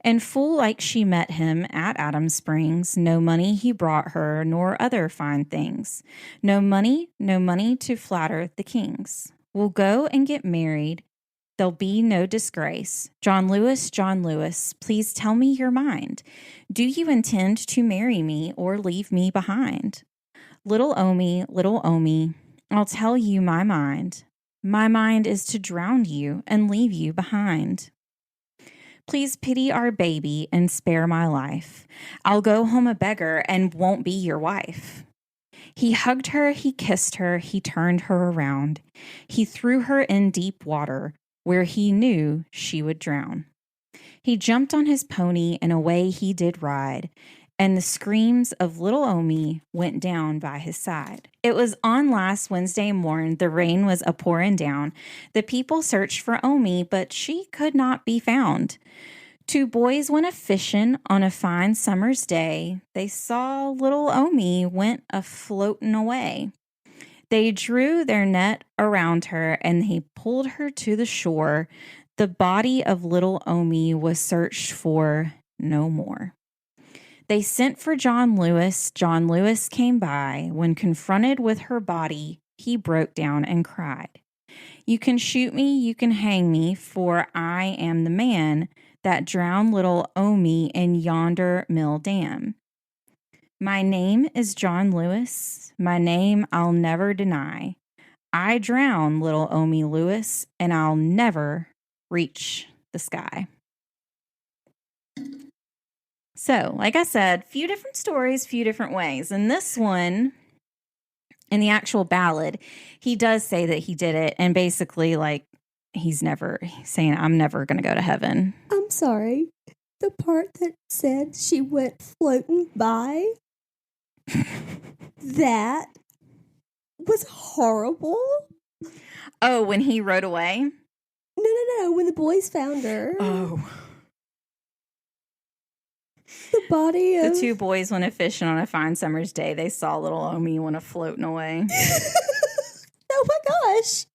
And full like she met him at Adam's Springs, no money he brought her, nor other fine things. No money to flatter the kings. We'll go and get married. There'll be no disgrace. John Lewis, please tell me your mind. Do you intend to marry me or leave me behind? Little Omi, I'll tell you my mind. My mind is to drown you and leave you behind. Please pity our baby and spare my life. I'll go home a beggar and won't be your wife. He hugged her, he kissed her, he turned her around. He threw her in deep water where he knew she would drown. He jumped on his pony and away he did ride, and the screams of little Omi went down by his side. It was on last Wednesday morn, the rain was a-pouring down. The people searched for Omi, but she could not be found. Two boys went a-fishing on a fine summer's day. They saw little Omi went a-floatin' away. They drew their net around her, and he pulled her to the shore. The body of little Omi was searched for no more. They sent for John Lewis. John Lewis came by. When confronted with her body, he broke down and cried. You can shoot me, you can hang me, for I am the man that drowned little Omi in yonder mill dam. My name is John Lewis. My name I'll never deny. I drowned little Omi Lewis, and I'll never reach the sky. So, like I said, few different stories, few different ways. And this one, in the actual ballad, he does say that he did it, and basically, like, he's saying, I'm never going to go to heaven. I'm sorry. The part that said she went floating by, that was horrible. Oh, when he rode away? No. When the boys found her. Oh. The body of... The two boys went a-fishing on a fine summer's day. They saw little Omi went a-floating away. Oh my gosh.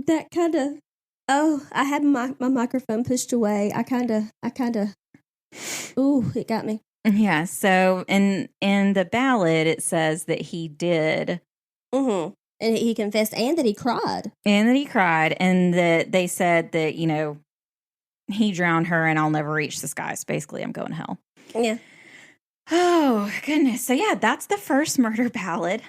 That kind of... Oh, I had my microphone pushed away. I kind of... Ooh, it got me. Yeah, so in the ballad, it says that he did... Mm-hmm. And he confessed, and that he cried. And that they said that, you know, he drowned her and I'll never reach the skies. Basically, I'm going to hell. Yeah. Oh, goodness. So, yeah, that's the first murder ballad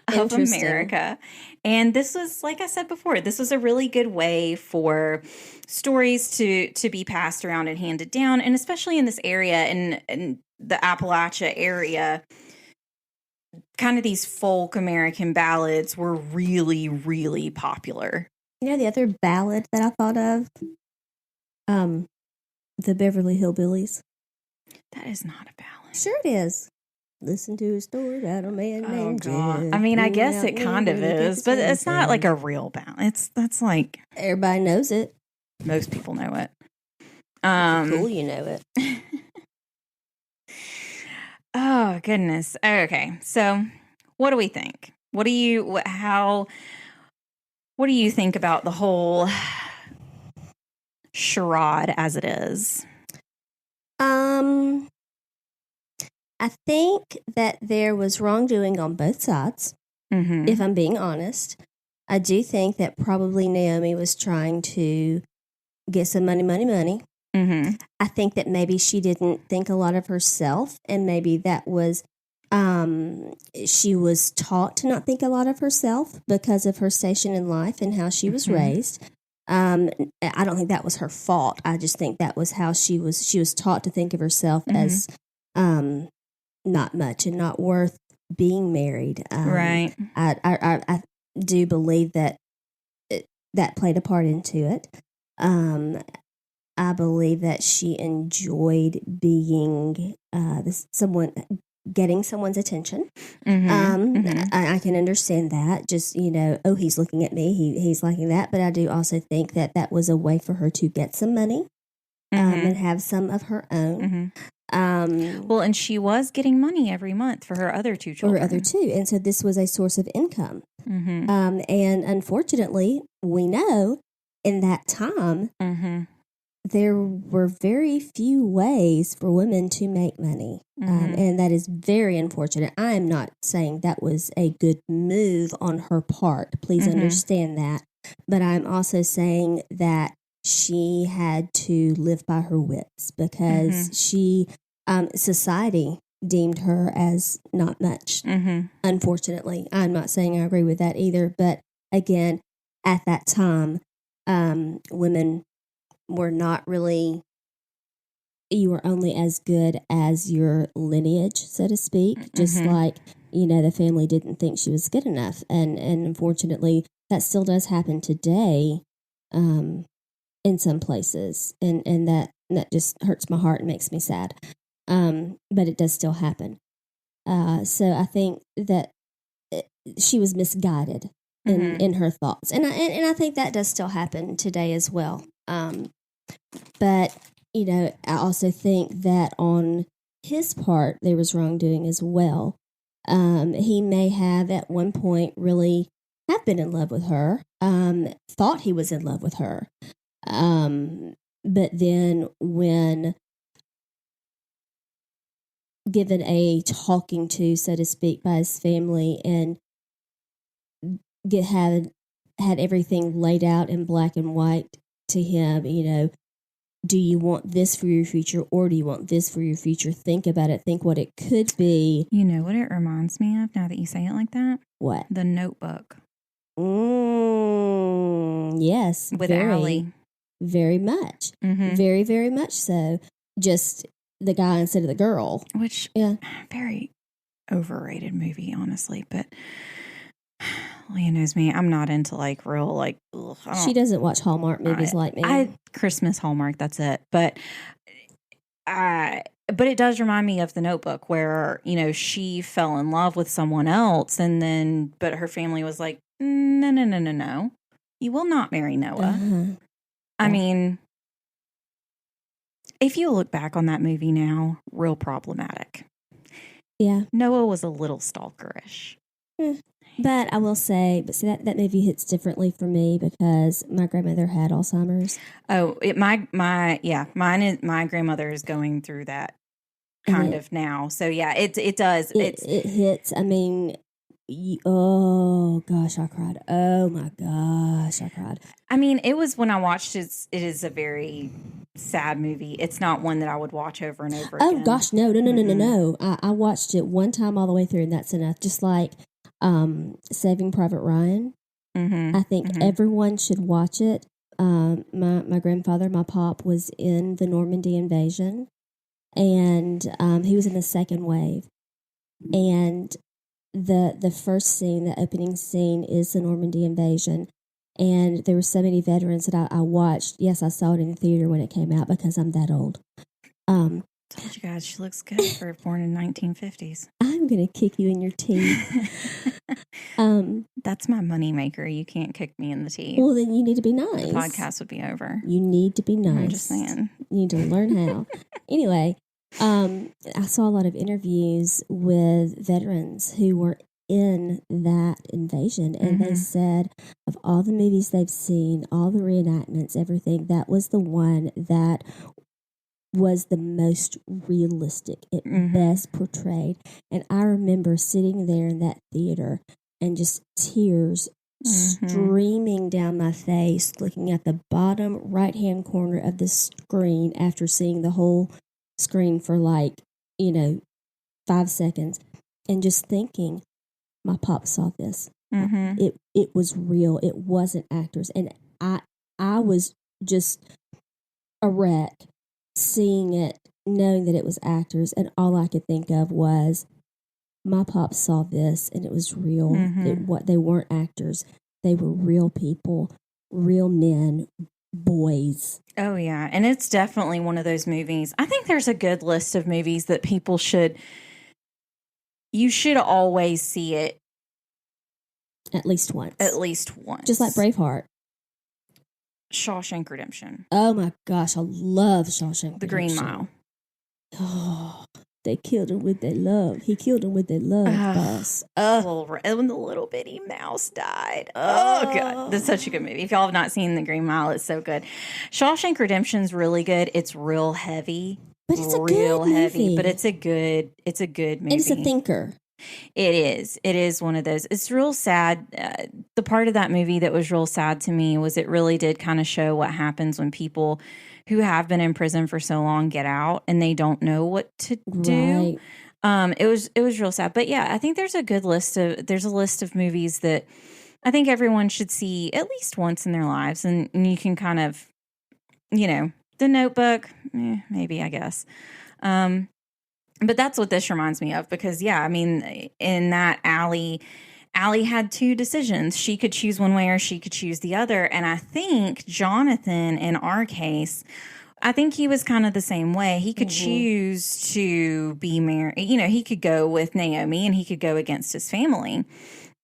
of America. And this was, like I said before, this was a really good way for stories to be passed around and handed down. And especially in this area, in the Appalachia area, kind of these folk American ballads were really, really popular. You know the other ballad that I thought of? The Beverly Hillbillies. That is not a ballad. Sure it is. Listen to a story about a man named God. Jed. I mean, I guess it kind of is, but it's not like a real ballad. That's like... Everybody knows it. Most people know it. Cool, you know it. Oh, goodness. Okay, so what do we think? What do you think about the whole charade as it is? I think that there was wrongdoing on both sides, if I'm being honest. I do think that probably Naomi was trying to get some money. Mm-hmm. I think that maybe she didn't think a lot of herself, and maybe that was she was taught to not think a lot of herself because of her station in life and how she was raised. I don't think that was her fault. I just think that was how she was taught to think of herself as not much and not worth being married. Right. I do believe that that played a part into it. I believe that she enjoyed being getting someone's attention. I can understand that. Just, he's looking at me. He's liking that. But I do also think that was a way for her to get some money and have some of her own. Well, and she was getting money every month for her other two children. And so this was a source of income. And unfortunately, we know in that time, there were very few ways for women to make money. And that is very unfortunate. I am not saying that was a good move on her part. Please understand that. But I'm also saying that she had to live by her wits because society deemed her as not much. Unfortunately, I'm not saying I agree with that either. But again, at that time, women were not really, you were only as good as your lineage, so to speak. Just like, the family didn't think she was good enough. And unfortunately, that still does happen today in some places. And that just hurts my heart and makes me sad. But it does still happen. So I think that she was misguided in her thoughts. And I think that does still happen today as well. But, I also think that on his part, there was wrongdoing as well. He may have at one point really have been in love with her, thought he was in love with her. But then when given a talking to, so to speak, by his family and had everything laid out in black and white to him, do you want this for your future or do you want this for your future? Think about it. Think what it could be. You know what it reminds me of now that you say it like that? What? The Notebook. Yes. With Allie. Very much. Mm-hmm. Very, very much so. Just the guy instead of the girl. Which, very overrated movie, honestly. But Leah knows me. I'm not into real, she doesn't watch Hallmark movies like me. Christmas Hallmark, that's it. But it does remind me of The Notebook where, she fell in love with someone else but her family was like, no. You will not marry Noah. Uh-huh. I mean, if you look back on that movie now, real problematic. Yeah. Noah was a little stalkerish. But I will say, that movie hits differently for me because my grandmother had Alzheimer's. Oh, my grandmother is going through that kind of now. So yeah, it does. It hits. I mean, oh gosh, I cried. Oh my gosh, I cried. I mean, it was when I watched it. It is a very sad movie. It's not one that I would watch over and over again. Oh gosh, no. I watched it one time all the way through, and that's enough. Just like Saving Private Ryan. Mm-hmm. I think everyone should watch it. My grandfather, my pop, was in the Normandy invasion, and he was in the second wave. And the first scene, the opening scene, is the Normandy invasion. And there were so many veterans that I watched. Yes, I saw it in the theater when it came out because I'm that old. Told you guys, she looks good for born in 1950s. I'm going to kick you in your teeth. That's my moneymaker. You can't kick me in the teeth. Well, then you need to be nice. The podcast would be over. You need to be nice. I'm just saying. You need to learn how. Anyway, I saw a lot of interviews with veterans who were in that invasion, and they said of all the movies they've seen, all the reenactments, everything, that was the one that was the most realistic. It best portrayed. And I remember sitting there in that theater and just tears streaming down my face, looking at the bottom right-hand corner of the screen after seeing the whole screen for 5 seconds, and just thinking, my pop saw this. It was real. It wasn't actors. And I was just a wreck seeing it, knowing that it was actors, and all I could think of was, my pop saw this, and it was real. They weren't actors. They were real people, real men, boys. Oh, yeah. And it's definitely one of those movies. I think there's a good list of movies that people you should always see it. At least once. Just like Braveheart. Shawshank Redemption. Oh my gosh, I love Shawshank Redemption. The Green Mile. Oh, they killed him with their love. He killed him with their love, boss. When the little bitty mouse died. Oh, God. That's such a good movie. If y'all have not seen The Green Mile, it's so good. Shawshank Redemption's really good. It's real heavy. But it's a good movie. But it's a good movie. And it's a thinker. It is. It is one of those. It's real sad. The part of that movie that was real sad to me was it really did kind of show what happens when people who have been in prison for so long get out and they don't know what to do. Right. It was real sad. But yeah, I think there's a list of movies that I think everyone should see at least once in their lives, and you can kind of, The Notebook, maybe, I guess. But that's what this reminds me of because, yeah, I mean, in that Allie had two decisions. She could choose one way or she could choose the other. And I think Jonathan, in our case, I think he was kind of the same way. He could choose to be married. He could go with Naomi and he could go against his family.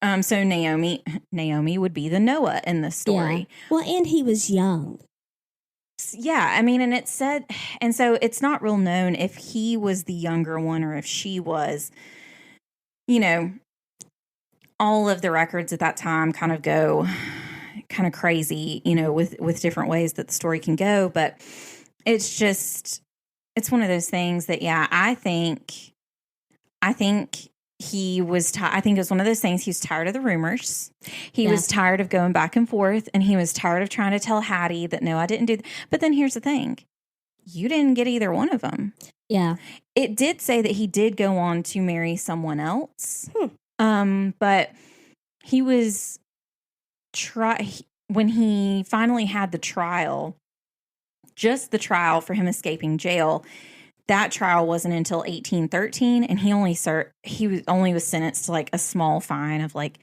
So Naomi would be the Noah in this story. Yeah. Well, and he was young. Yeah, I mean, and it said, and so it's not real known if he was the younger one or if she was. You know, all of the records at that time kind of go kind of crazy, with different ways that the story can go. But it's one of those things that, yeah, I think he was, I think it was one of those things. He was tired of the rumors. He was tired of going back and forth, and he was tired of trying to tell Hattie that, no, I didn't do that. But then here's the thing. You didn't get either one of them. Yeah. It did say that he did go on to marry someone else. But he was when he finally had the trial, just the trial for him escaping jail. That trial wasn't until 1813, and he only was sentenced to like a small fine of like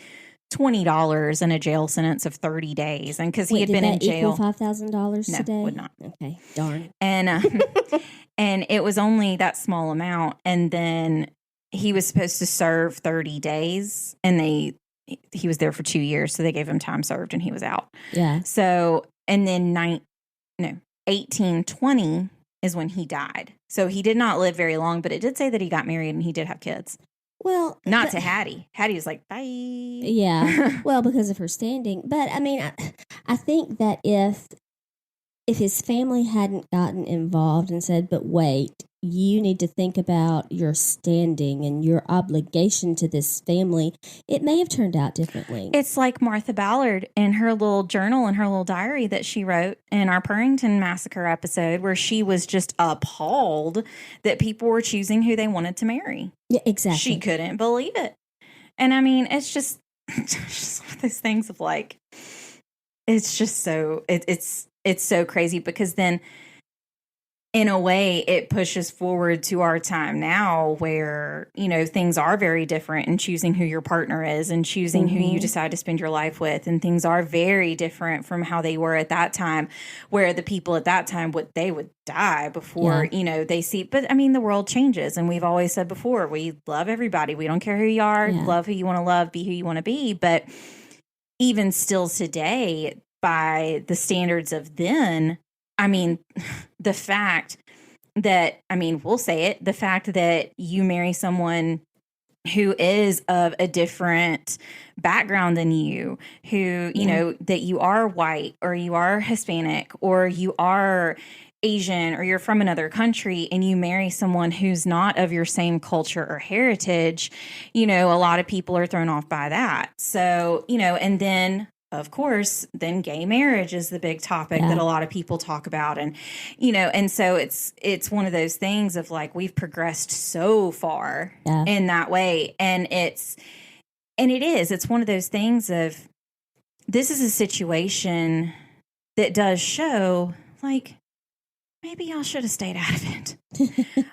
$20 and a jail sentence of 30 days. And because he had been in jail, $5,000 today? Would not. Okay, darn. And and it was only that small amount, and then he was supposed to serve 30 days, and he was there for 2 years, so they gave him time served, and he was out. Yeah. So, and then 1820 is when he died. So he did not live very long, but it did say that he got married and he did have kids. Well, not to Hattie. Hattie was like, bye. Yeah. Well, because of her standing. But I mean, I think that if his family hadn't gotten involved and said, but wait, you need to think about your standing and your obligation to this family, it may have turned out differently. It's like Martha Ballard in her little journal and her little diary that she wrote in our Purrington Massacre episode, where she was just appalled that people were choosing who they wanted to marry. Yeah, exactly. She couldn't believe it. And I mean, it's just one of those things of like, it's just so, it's so crazy, because then in a way it pushes forward to our time now where, things are very different in choosing who your partner is and choosing who you decide to spend your life with. And things are very different from how they were at that time, where the people at that time, they would die before, they see. But I mean, the world changes. And we've always said before, we love everybody. We don't care who you are, love who you want to love, be who you want to be. But even still today, by the standards of then, I mean, the fact that, we'll say it, the fact that you marry someone who is of a different background than you, who, that you are white or you are Hispanic or you are Asian or you're from another country, and you marry someone who's not of your same culture or heritage, a lot of people are thrown off by that. So, and then, of course, then gay marriage is the big topic that a lot of people talk about. And, and so it's one of those things of like, we've progressed so far in that way. And it's one of those things of, this is a situation that does show like, maybe y'all should have stayed out of it.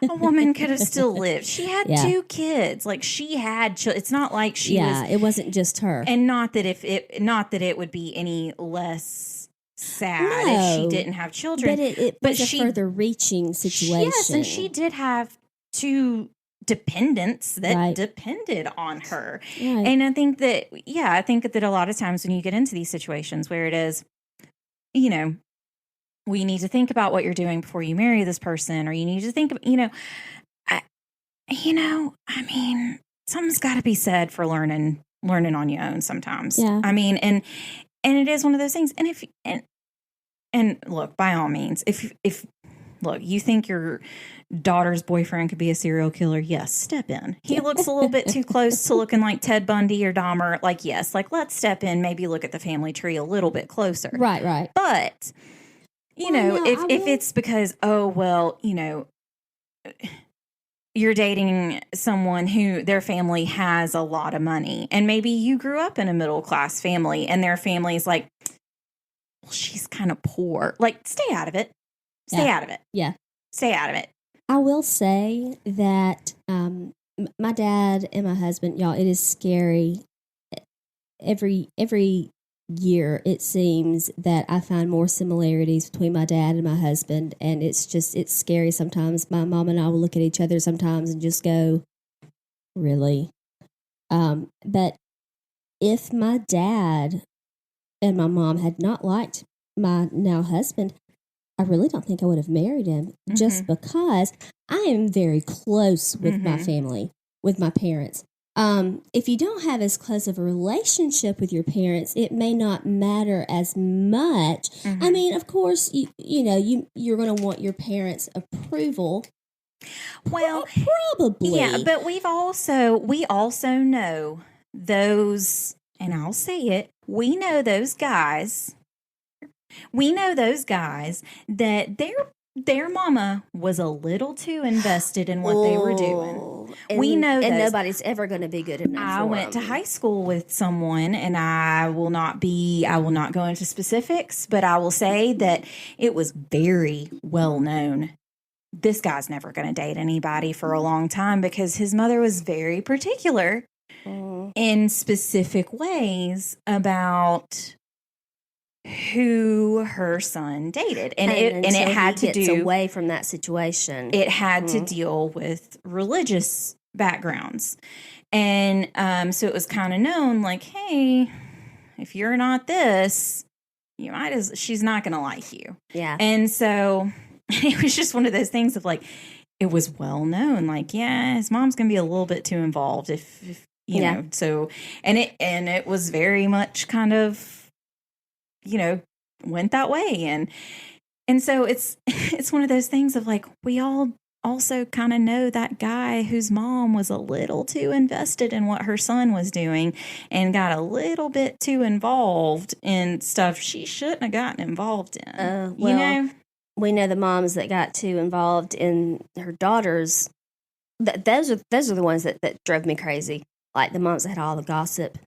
A woman could have still lived. She had 2 kids. Like, she had it's not like she was. Yeah, it wasn't just her. And not that it would be any less sad if she didn't have children. But it was a further reaching situation. Yes, and she did have 2 dependents that depended on her. Right. And I think that a lot of times when you get into these situations where it is, we need to think about what you're doing before you marry this person, or you need to think of, something's got to be said for learning on your own sometimes. Yeah. And it is one of those things. And look, by all means, if you think your daughter's boyfriend could be a serial killer, yes, step in. He looks a little bit too close to looking like Ted Bundy or Dahmer. Like, yes, like, let's step in, maybe look at the family tree a little bit closer. Right. But if it's because, you're dating someone who their family has a lot of money, and maybe you grew up in a middle class family and their family's like, well, she's kind of poor. Like, stay out of it. Stay out of it. Yeah. Stay out of it. I will say that my dad and my husband, y'all, it is scary. Every year it seems that I find more similarities between my dad and my husband, and it's scary sometimes. My mom and I will look at each other sometimes and just go, really? But if my dad and my mom had not liked my now husband, I really don't think I would have married him just because I am very close with my family, with my parents. If you don't have as close of a relationship with your parents, it may not matter as much. I mean, of course, you're going to want your parents' approval. Well, probably. Yeah, but we also know those, and I'll say it, we know those guys that their mama was a little too invested in what they were doing. We know and those. Nobody's ever going to be good enough. I went to high school with someone, and I will not go into specifics, but I will say that it was very well known. This guy's never going to date anybody for a long time because his mother was very particular in specific ways about who her son dated, and it had to do away from that situation. It had to deal with religious backgrounds, and so it was kind of known, like, hey, if you're not this, she's not going to like you. Yeah, and so it was just one of those things of like, it was well known, like, yeah, his mom's going to be a little bit too involved if you know. So, and it was very much kind of, went that way. And so it's one of those things of like, we all also kind of know that guy whose mom was a little too invested in what her son was doing and got a little bit too involved in stuff she shouldn't have gotten involved in. We know the moms that got too involved in her daughters. Those are the ones that drove me crazy. Like the moms that had all the gossip,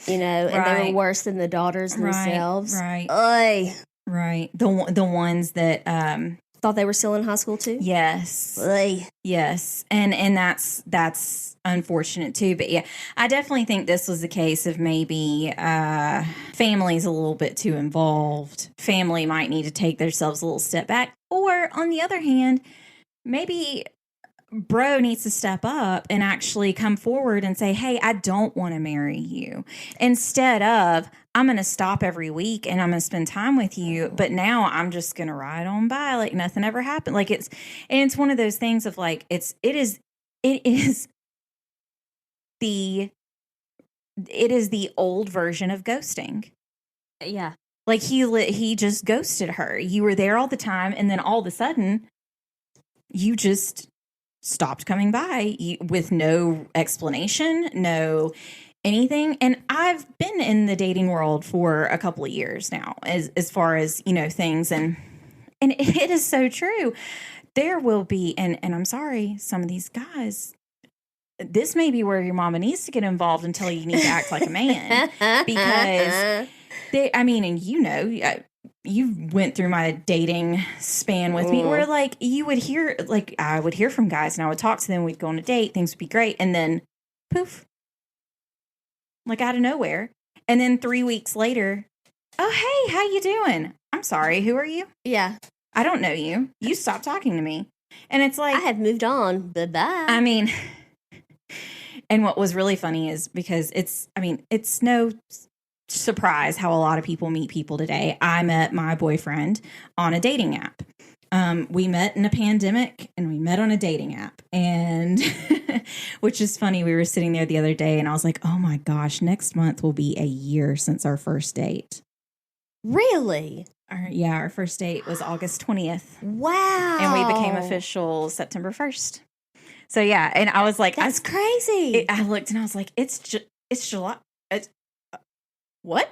and they were worse than the daughters themselves. Right. Oy. Right. The ones that thought they were still in high school too. Yes. Oy. Yes. And that's unfortunate too. But yeah, I definitely think this was a case of maybe family's a little bit too involved. Family might need to take themselves a little step back. Or on the other hand, maybe bro needs to step up and actually come forward and say, hey, I don't want to marry you. Instead of, I'm going to stop every week and I'm going to spend time with you, but now I'm just going to ride on by like nothing ever happened. Like it's one of those things of like, it is the old version of ghosting. Yeah. Like he just ghosted her. You were there all the time, and then all of a sudden you just stopped coming by with no explanation, no anything. And I've been in the dating world for a couple of years now, as far as, things. And it is so true. There will be, and I'm sorry, some of these guys, this may be where your mama needs to get involved until you need to act like a man. Because you went through my dating span with me where like you would hear, like I would hear from guys and I would talk to them, we'd go on a date, things would be great, and then poof, like out of nowhere. And then 3 weeks later, oh hey, how you doing? I'm sorry, who are you? Yeah. I don't know you. You stopped talking to me. And it's like, I have moved on. Bye-bye. I mean, and what was really funny is because it's no surprise how a lot of people meet people today. I met my boyfriend on a dating app. We met in a pandemic and we met on a dating app, and which is funny. We were sitting there the other day and I was like, oh my gosh, next month will be a year since our first date. Really? Our first date was August 20th. Wow. And we became official September 1st. So yeah. And I was like, that's crazy. I looked and I was like, it's July. What?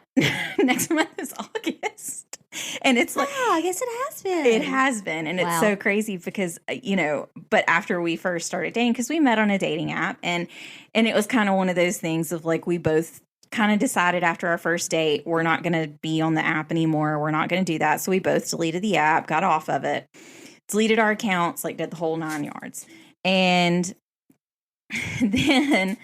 Next month is August. And it's like, I guess it has been. It has been. And it's so crazy because, but after we first started dating, because we met on a dating app, and it was kind of one of those things of like, we both kind of decided after our first date, we're not going to be on the app anymore. We're not going to do that. So we both deleted the app, got off of it, deleted our accounts, like did the whole 9 yards. And then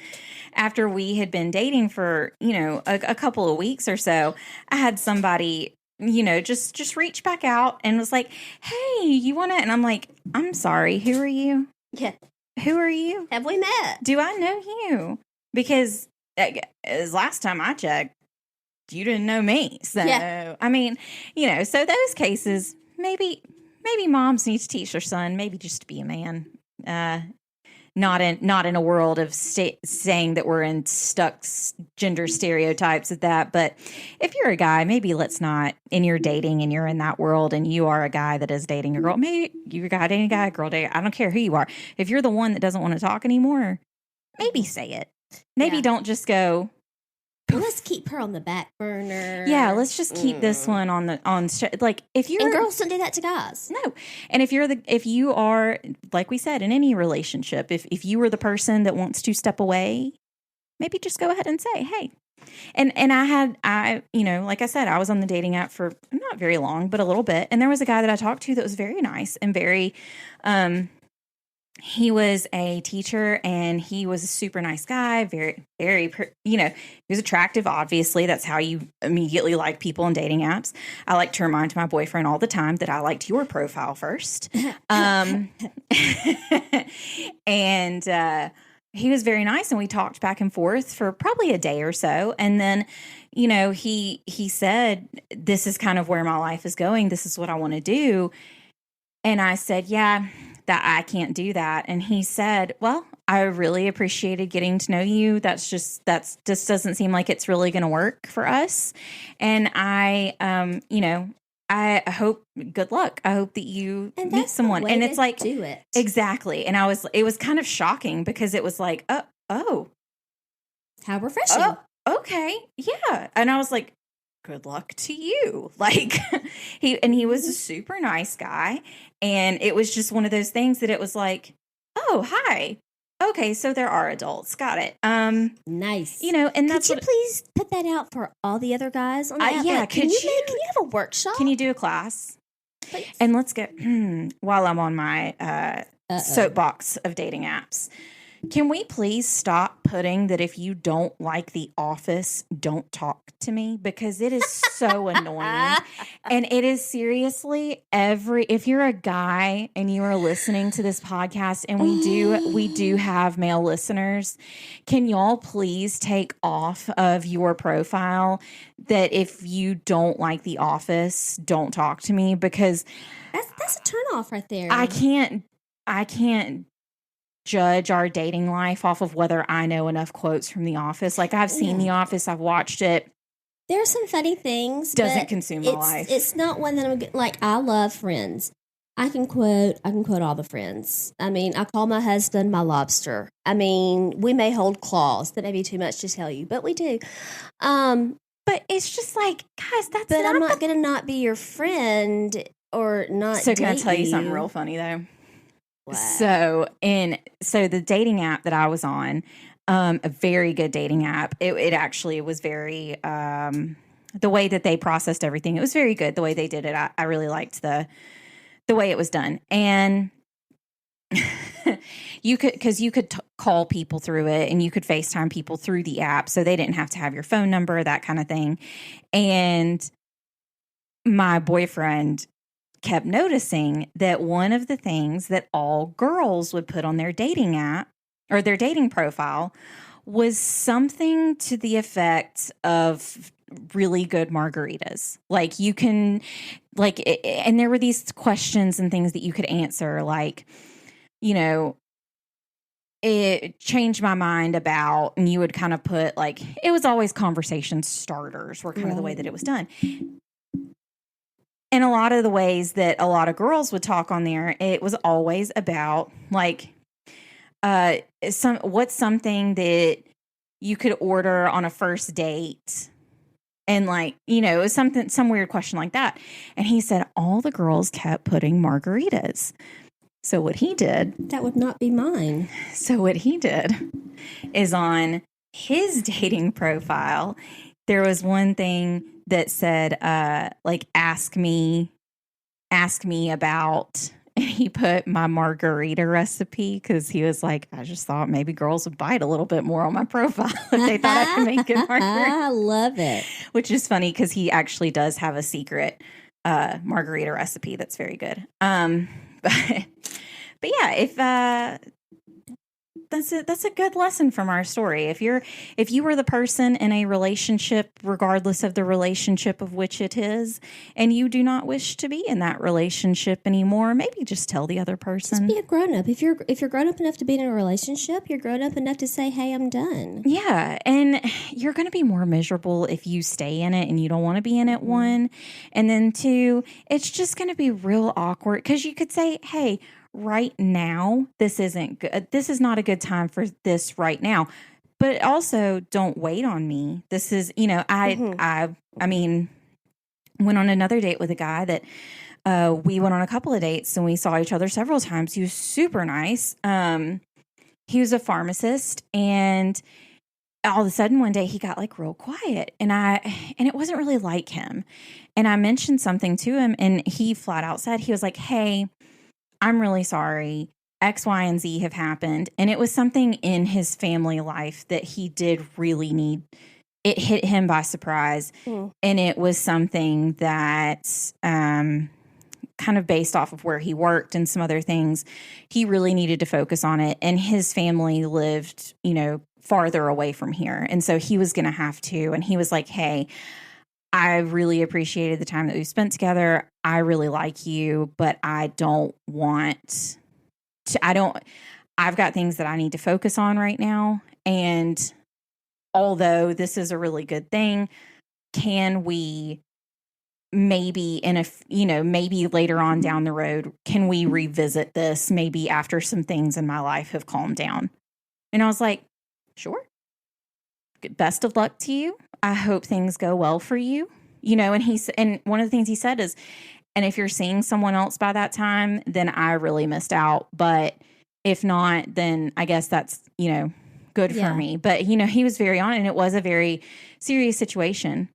after we had been dating for, a couple of weeks or so, I had somebody, just reach back out and was like, hey, you want to? And I'm like, I'm sorry. Who are you? Yeah. Who are you? Have we met? Do I know you? Because as last time I checked, you didn't know me. So, yeah. So those cases, maybe moms need to teach their son maybe just to be a man. Not in a world of saying that we're in stuck gender stereotypes of that. But if you're a guy, maybe let's not, and you're dating and you're in that world and you are a guy that is dating a girl, maybe you're a guy dating a guy, girl dating, I don't care who you are. If you're the one that doesn't want to talk anymore, maybe say it. Maybe don't just go, well, let's keep her on the back burner. Yeah, let's just keep this one like if you're and girls don't do that to guys. No, and if you are like we said in any relationship, if you are the person that wants to step away, maybe just go ahead and say, hey. And I like I said, I was on the dating app for not very long, but a little bit, and there was a guy that I talked to that was very nice and very he was a teacher and he was a super nice guy, very, very, he was attractive. Obviously, that's how you immediately like people on dating apps. I like to remind my boyfriend all the time that I liked your profile first. And he was very nice and we talked back and forth for probably a day or so. And then, he said, this is kind of where my life is going. This is what I want to do. And I said, yeah, that I can't do that. And he said, well, I really appreciated getting to know you. That just doesn't seem like it's really going to work for us. And I hope good luck. I hope that you meet someone. And it's like, do it. Exactly. And it was kind of shocking because it was like, oh, how refreshing. Oh, okay. Yeah. And I was like, good luck to you. Like he was a super nice guy. And it was just one of those things that it was like, oh, hi. Okay. So there are adults. Got it. Nice. And that's could you please put that out for all the other guys on the app? Yeah. Can you have a workshop? Can you do a class? Please. And let's get, while I'm on my soapbox of dating apps, can we please stop putting that if you don't like The Office, don't talk to me? Because it is so annoying. And it is seriously if you're a guy and you are listening to this podcast, and we do have male listeners, can y'all please take off of your profile that if you don't like The Office, don't talk to me? Because that's a turnoff right there. I can't judge our dating life off of whether I know enough quotes from The Office. Like, I've seen The Office, I've watched it. There are some funny things. Doesn't consume my life. It's not one that I'm like. I love Friends. I can quote all the Friends. I mean, I call my husband my lobster. I mean, we may hold claws. That may be too much to tell you, but we do. But it's just like, guys, that's. But I'm not going to not be your friend or not. So can I tell you something real funny though? What? So the dating app that I was on, a very good dating app. It actually was very the way that they processed everything. It was very good the way they did it. I really liked the way it was done. And you could call people through it, and you could FaceTime people through the app, so they didn't have to have your phone number, that kind of thing. And my boyfriend kept noticing that one of the things that all girls would put on their dating app or their dating profile was something to the effect of really good margaritas. Like, you can, like, and there were these questions and things that you could answer, like, it changed my mind about, and you would kind of put, like, it was always conversation starters were kind of the way that it was done. And a lot of the ways that a lot of girls would talk on there, it was always about, like, what's something that you could order on a first date, and, like, it was some weird question like that. And he said all the girls kept putting margaritas. So what he did, that would not be mine. So what he did is on his dating profile, there was one thing that said, like, ask me about, and he put my margarita recipe because he was like, I just thought maybe girls would bite a little bit more on my profile if they thought I could make good margarita. I love it. Which is funny because he actually does have a secret margarita recipe that's very good. But yeah, that's a good lesson from our story. If you were the person in a relationship, regardless of the relationship of which it is, and you do not wish to be in that relationship anymore, maybe just tell the other person. Just be a grown up. If you're grown up enough to be in a relationship, you're grown up enough to say, "Hey, I'm done." Yeah, and you're going to be more miserable if you stay in it and you don't want to be in it. One, and then two, it's just going to be real awkward because you could say, "Hey, right now, this isn't good. This is not a good time for this right now." But also, don't wait on me. This is, I mean, went on another date with a guy that we went on a couple of dates and we saw each other several times. He was super nice. He was a pharmacist, and all of a sudden one day he got like real quiet, and it wasn't really like him. And I mentioned something to him, and he flat out said, he was like, "Hey, I'm really sorry. X, Y, and Z have happened." And it was something in his family life that he did really need. It hit him by surprise. And it was something that, kind of based off of where he worked and some other things, he really needed to focus on it. And his family lived, farther away from here. And so he was going to have to. And he was like, "Hey, I really appreciated the time that we spent together. I really like you, but I don't want to, I've got things that I need to focus on right now. And although this is a really good thing, can we maybe maybe later on down the road, can we revisit this maybe after some things in my life have calmed down?" And I was like, "Sure. Best of luck to you. I hope things go well for you." And one of the things he said is, "And if you're seeing someone else by that time, then I really missed out. But if not, then I guess that's, good for me." But, he was very on it, and it was a very serious situation.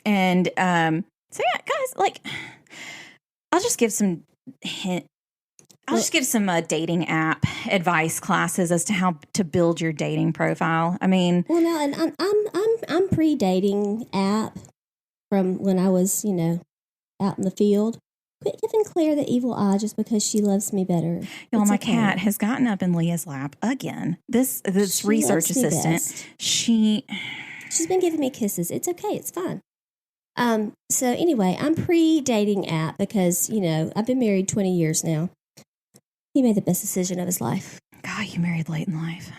And so, yeah, guys, like, I'll just give some dating app advice classes as to how to build your dating profile. I mean, well, no, and I'm pre-dating app from when I was, out in the field. Quit giving Claire the evil eye just because she loves me better. My cat has gotten up in Leah's lap again. This research assistant, she's been giving me kisses. It's okay. It's fine. So anyway, I'm pre-dating app because, I've been married 20 years now. He made the best decision of his life. God, you married late in life.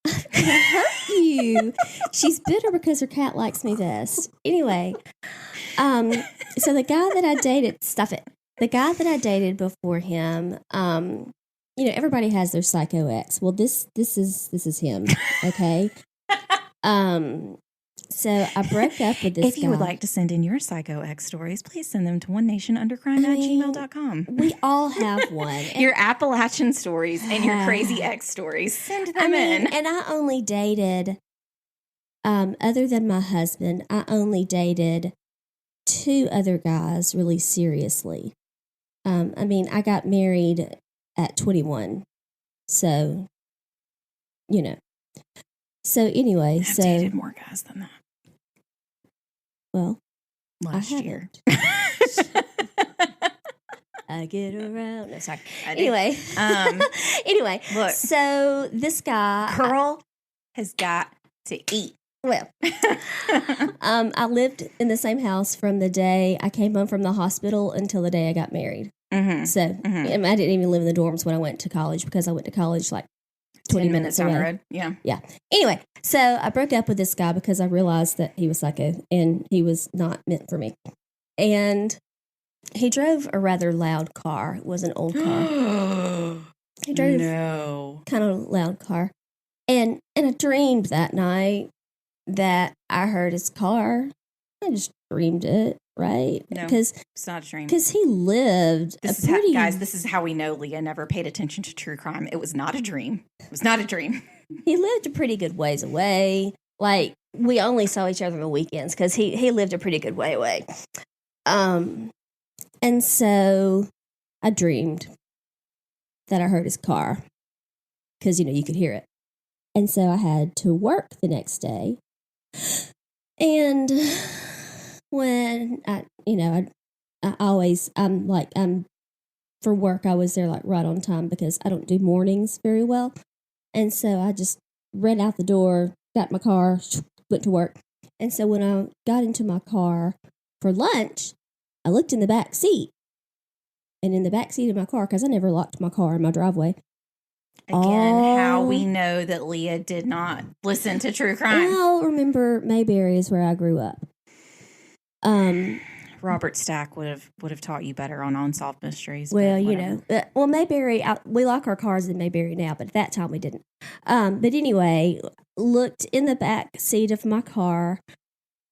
I hurt you. She's bitter because her cat likes me best. Anyway, so the guy that I dated, stop it. The guy that I dated before him, everybody has their psycho ex. Well, this is him. Okay. So I broke up with this guy. If you would like to send in your psycho ex stories, please send them to onenationundercrime@gmail.com. We all have one. Your Appalachian stories and your crazy ex stories. Send them in. And I only dated, other than my husband, I only dated 2 other guys really seriously. I got married at 21. So, So anyway, I've dated more guys than that. Well, last year. I get around. No, sorry. Anyway, look. So this guy, Curl has got to eat. Well, I lived in the same house from the day I came home from the hospital until the day I got married. Mm-hmm. So I didn't even live in the dorms when I went to college because I went to college like 20 minutes down away. the road. Yeah. Yeah. Anyway, so I broke up with this guy because I realized that he was psycho and he was not meant for me. And he drove a rather loud car. It was an old car. He drove kind of loud car. And I dreamed that night that I heard his car. I just dreamed it, right? No, because it's not a dream. Because he lived guys, this is how we know Leah never paid attention to true crime. It was not a dream. It was not a dream. He lived a pretty good ways away. Like, we only saw each other on the weekends because he lived a pretty good way away. And so I dreamed that I heard his car because, you could hear it. And so I had to work the next day. And when I'm for work, I was there like right on time because I don't do mornings very well. And so I just ran out the door, got in my car, went to work. And so when I got into my car for lunch, I looked in the back seat. And in the back seat of my car, because I never locked my car in my driveway. Again, how we know that Leah did not listen to true crime. Well, remember, Mayberry is where I grew up. Robert Stack would have taught you better on Unsolved Mysteries. Well, you know, Mayberry, we lock our cars in Mayberry now, but at that time we didn't. But anyway, looked in the back seat of my car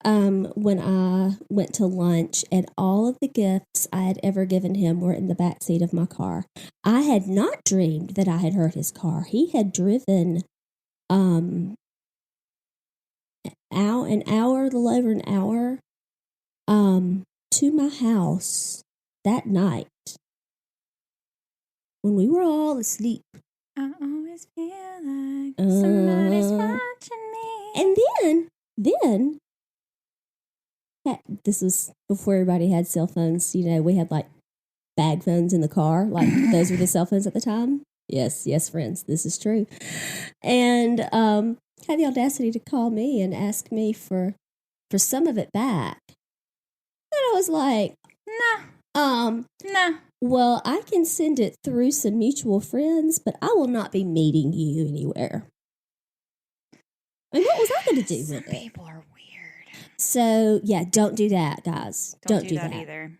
when I went to lunch, and all of the gifts I had ever given him were in the back seat of my car. I had not dreamed that I had hurt his car. He had driven an hour, a little over an hour, to my house that night when we were all asleep. I always feel like somebody's watching me. And then this was before everybody had cell phones. You know, we had like bag phones in the car. Like those were the cell phones at the time. Yes, friends, this is true. And had the audacity to call me and ask me for some of it back. And I was like, nah. Well, I can send it through some mutual friends, but I will not be meeting you anywhere. And what was I going to do with it? People are weird. So, yeah, don't do that, guys. Don't do that either.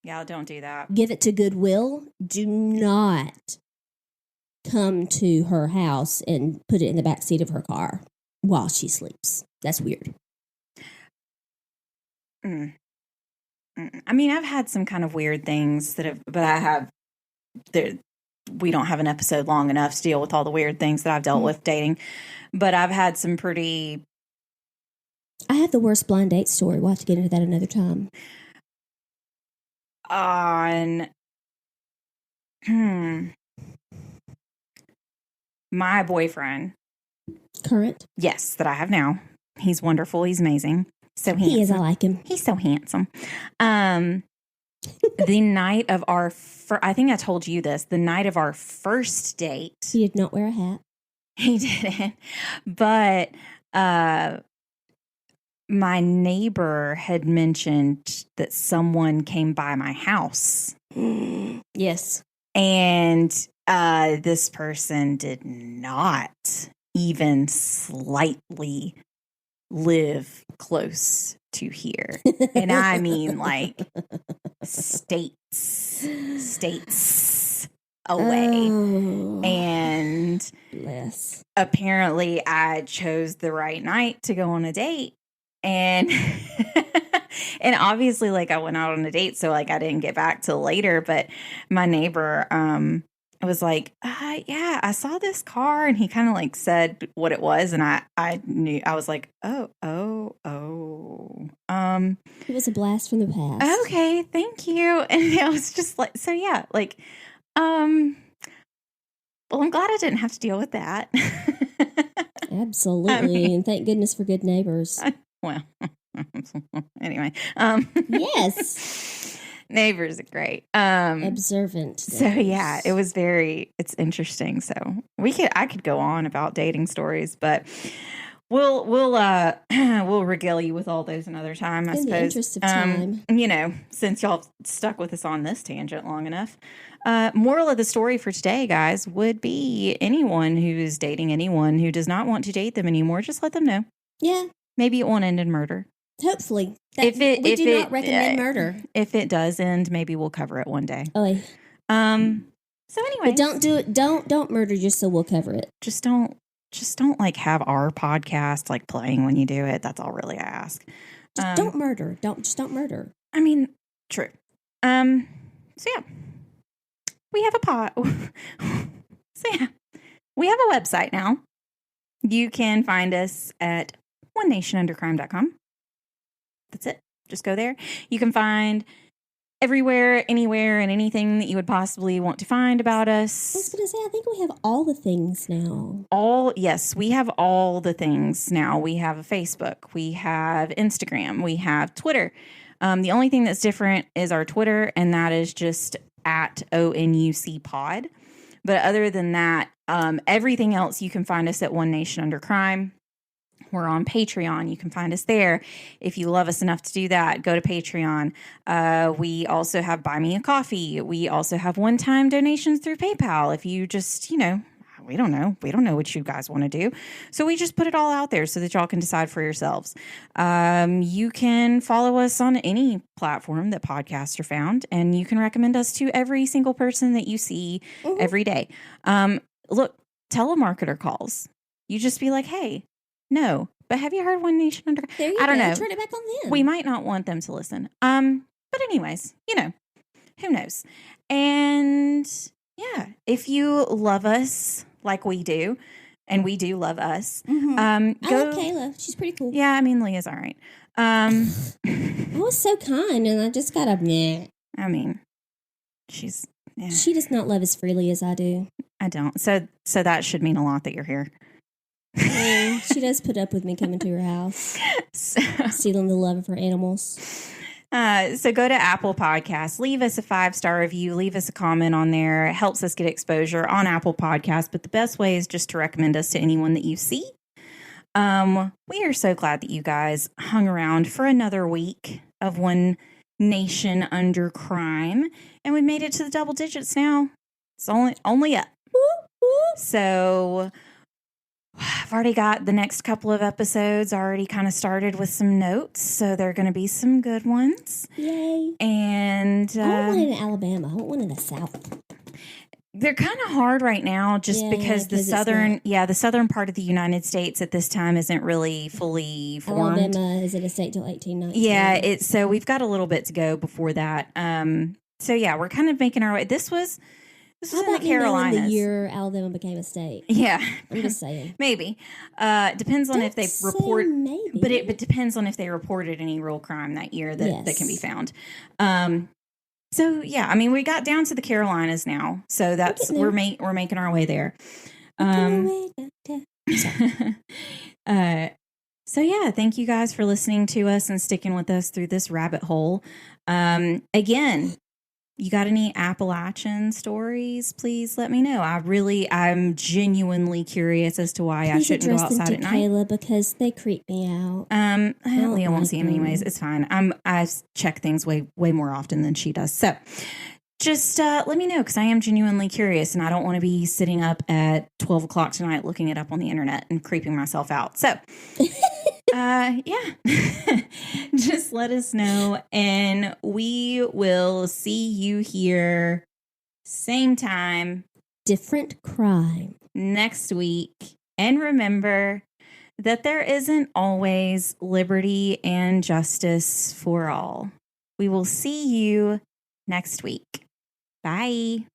Yeah, don't do that. Give it to Goodwill. Do not come to her house and put it in the back seat of her car while she sleeps. That's weird. I mean, I've had some kind of weird things we don't have an episode long enough to deal with all the weird things that I've dealt with dating, but I've had some pretty... I have the worst blind date story. We'll have to get into that another time. My boyfriend. Current? Yes, that I have now. He's wonderful. He's amazing. So handsome. He is. I like him. He's so handsome. The night of our, I think I told you this, the night of our first date. He did not wear a hat. He didn't. But my neighbor had mentioned that someone came by my house. Yes. And this person did not even slightly live close to here. And I mean like states away. Oh, and apparently I chose the right night to go on a date. And and obviously like I went out on a date, so like I didn't get back till later, but my neighbor was like, yeah, I saw this car, and he kind of like said what it was, and I knew. I was like, oh. It was a blast from the past. Okay, thank you. And I was just like, so yeah, like, well, I'm glad I didn't have to deal with that. Absolutely, and thank goodness for good neighbors. Well, anyway, yes. Neighbors are great. Observant. So yeah, it's interesting. So I could go on about dating stories, but we'll regale you with all those another time, I suppose. In the interest of time. You know, since y'all stuck with us on this tangent long enough. Moral of the story for today, guys, would be anyone who is dating anyone who does not want to date them anymore, just let them know. Yeah. Maybe it won't end in murder. Hopefully. We do not recommend murder. If it does end, maybe we'll cover it one day. Oh. So anyway, but don't do it. Don't murder just so we'll cover it. Just don't like have our podcast like playing when you do it. That's all really I ask. Just don't murder. Just don't murder. I mean, true. So yeah, we have we have a website now. You can find us at onenationundercrime.com. That's it. Just go there. You can find everywhere, anywhere, and anything that you would possibly want to find about us. I was going to say, I think we have all the things now. Yes, we have all the things now. We have a Facebook. We have Instagram. We have Twitter. The only thing that's different is our Twitter, and that is just at ONUC Pod. But other than that, everything else, you can find us at One Nation Under Crime. We're on Patreon. You can find us there. If you love us enough to do that, go to Patreon. We also have Buy Me a Coffee. We also have one-time donations through PayPal. If you just, we don't know. We don't know what you guys want to do. So we just put it all out there so that y'all can decide for yourselves. You can follow us on any platform that podcasts are found, and you can recommend us to every single person that you see every day. Look, telemarketer calls. You just be like, hey, no, but have you heard One Nation Under? I don't know. Turn it back on them. We might not want them to listen. But anyways, who knows? And yeah, if you love us like we do, and we do love us, I love Kayla. She's pretty cool. Yeah, I mean, Leah's all right. I was so kind, and I just got a. I mean, she's. Yeah. She does not love as freely as I do. I don't. So that should mean a lot that you're here. She does put up with me coming to her house, stealing the love of her animals. So go to Apple Podcasts, leave us a 5-star review, leave us a comment on there. It helps us get exposure on Apple Podcasts, but the best way is just to recommend us to anyone that you see. We are so glad that you guys hung around for another week of One Nation Under Crime, and we made it to the double digits now. It's only up. So I've already got the next couple of episodes already kind of started with some notes, so they're going to be some good ones. Yay. And I want one in Alabama. I want one in the South. They're kind of hard right now just because the southern part of the United States at this time isn't really fully formed. Alabama isn't a state till 1819. Yeah, so we've got a little bit to go before that. So yeah, we're kind of making our way. This was in the Carolinas. The year Alabama became a state. Yeah. I'm just saying. Maybe. Depends on if they report. Maybe. But it depends on if they reported any real crime that year that can be found. So yeah, I mean, we got down to the Carolinas now, so we're making our way there. So yeah, thank you guys for listening to us and sticking with us through this rabbit hole. Again, you got any Appalachian stories? Please let me know. I'm genuinely curious as to why I shouldn't go outside at night. Kayla, because they creep me out. Leah won't see them anyways. It's fine. I check things way more often than she does. So just let me know, because I am genuinely curious, and I don't want to be sitting up at 12 o'clock tonight looking it up on the internet and creeping myself out. So yeah, just let us know, and we will see you here same time, different crime next week. And remember that there isn't always liberty and justice for all. We will see you next week. Bye.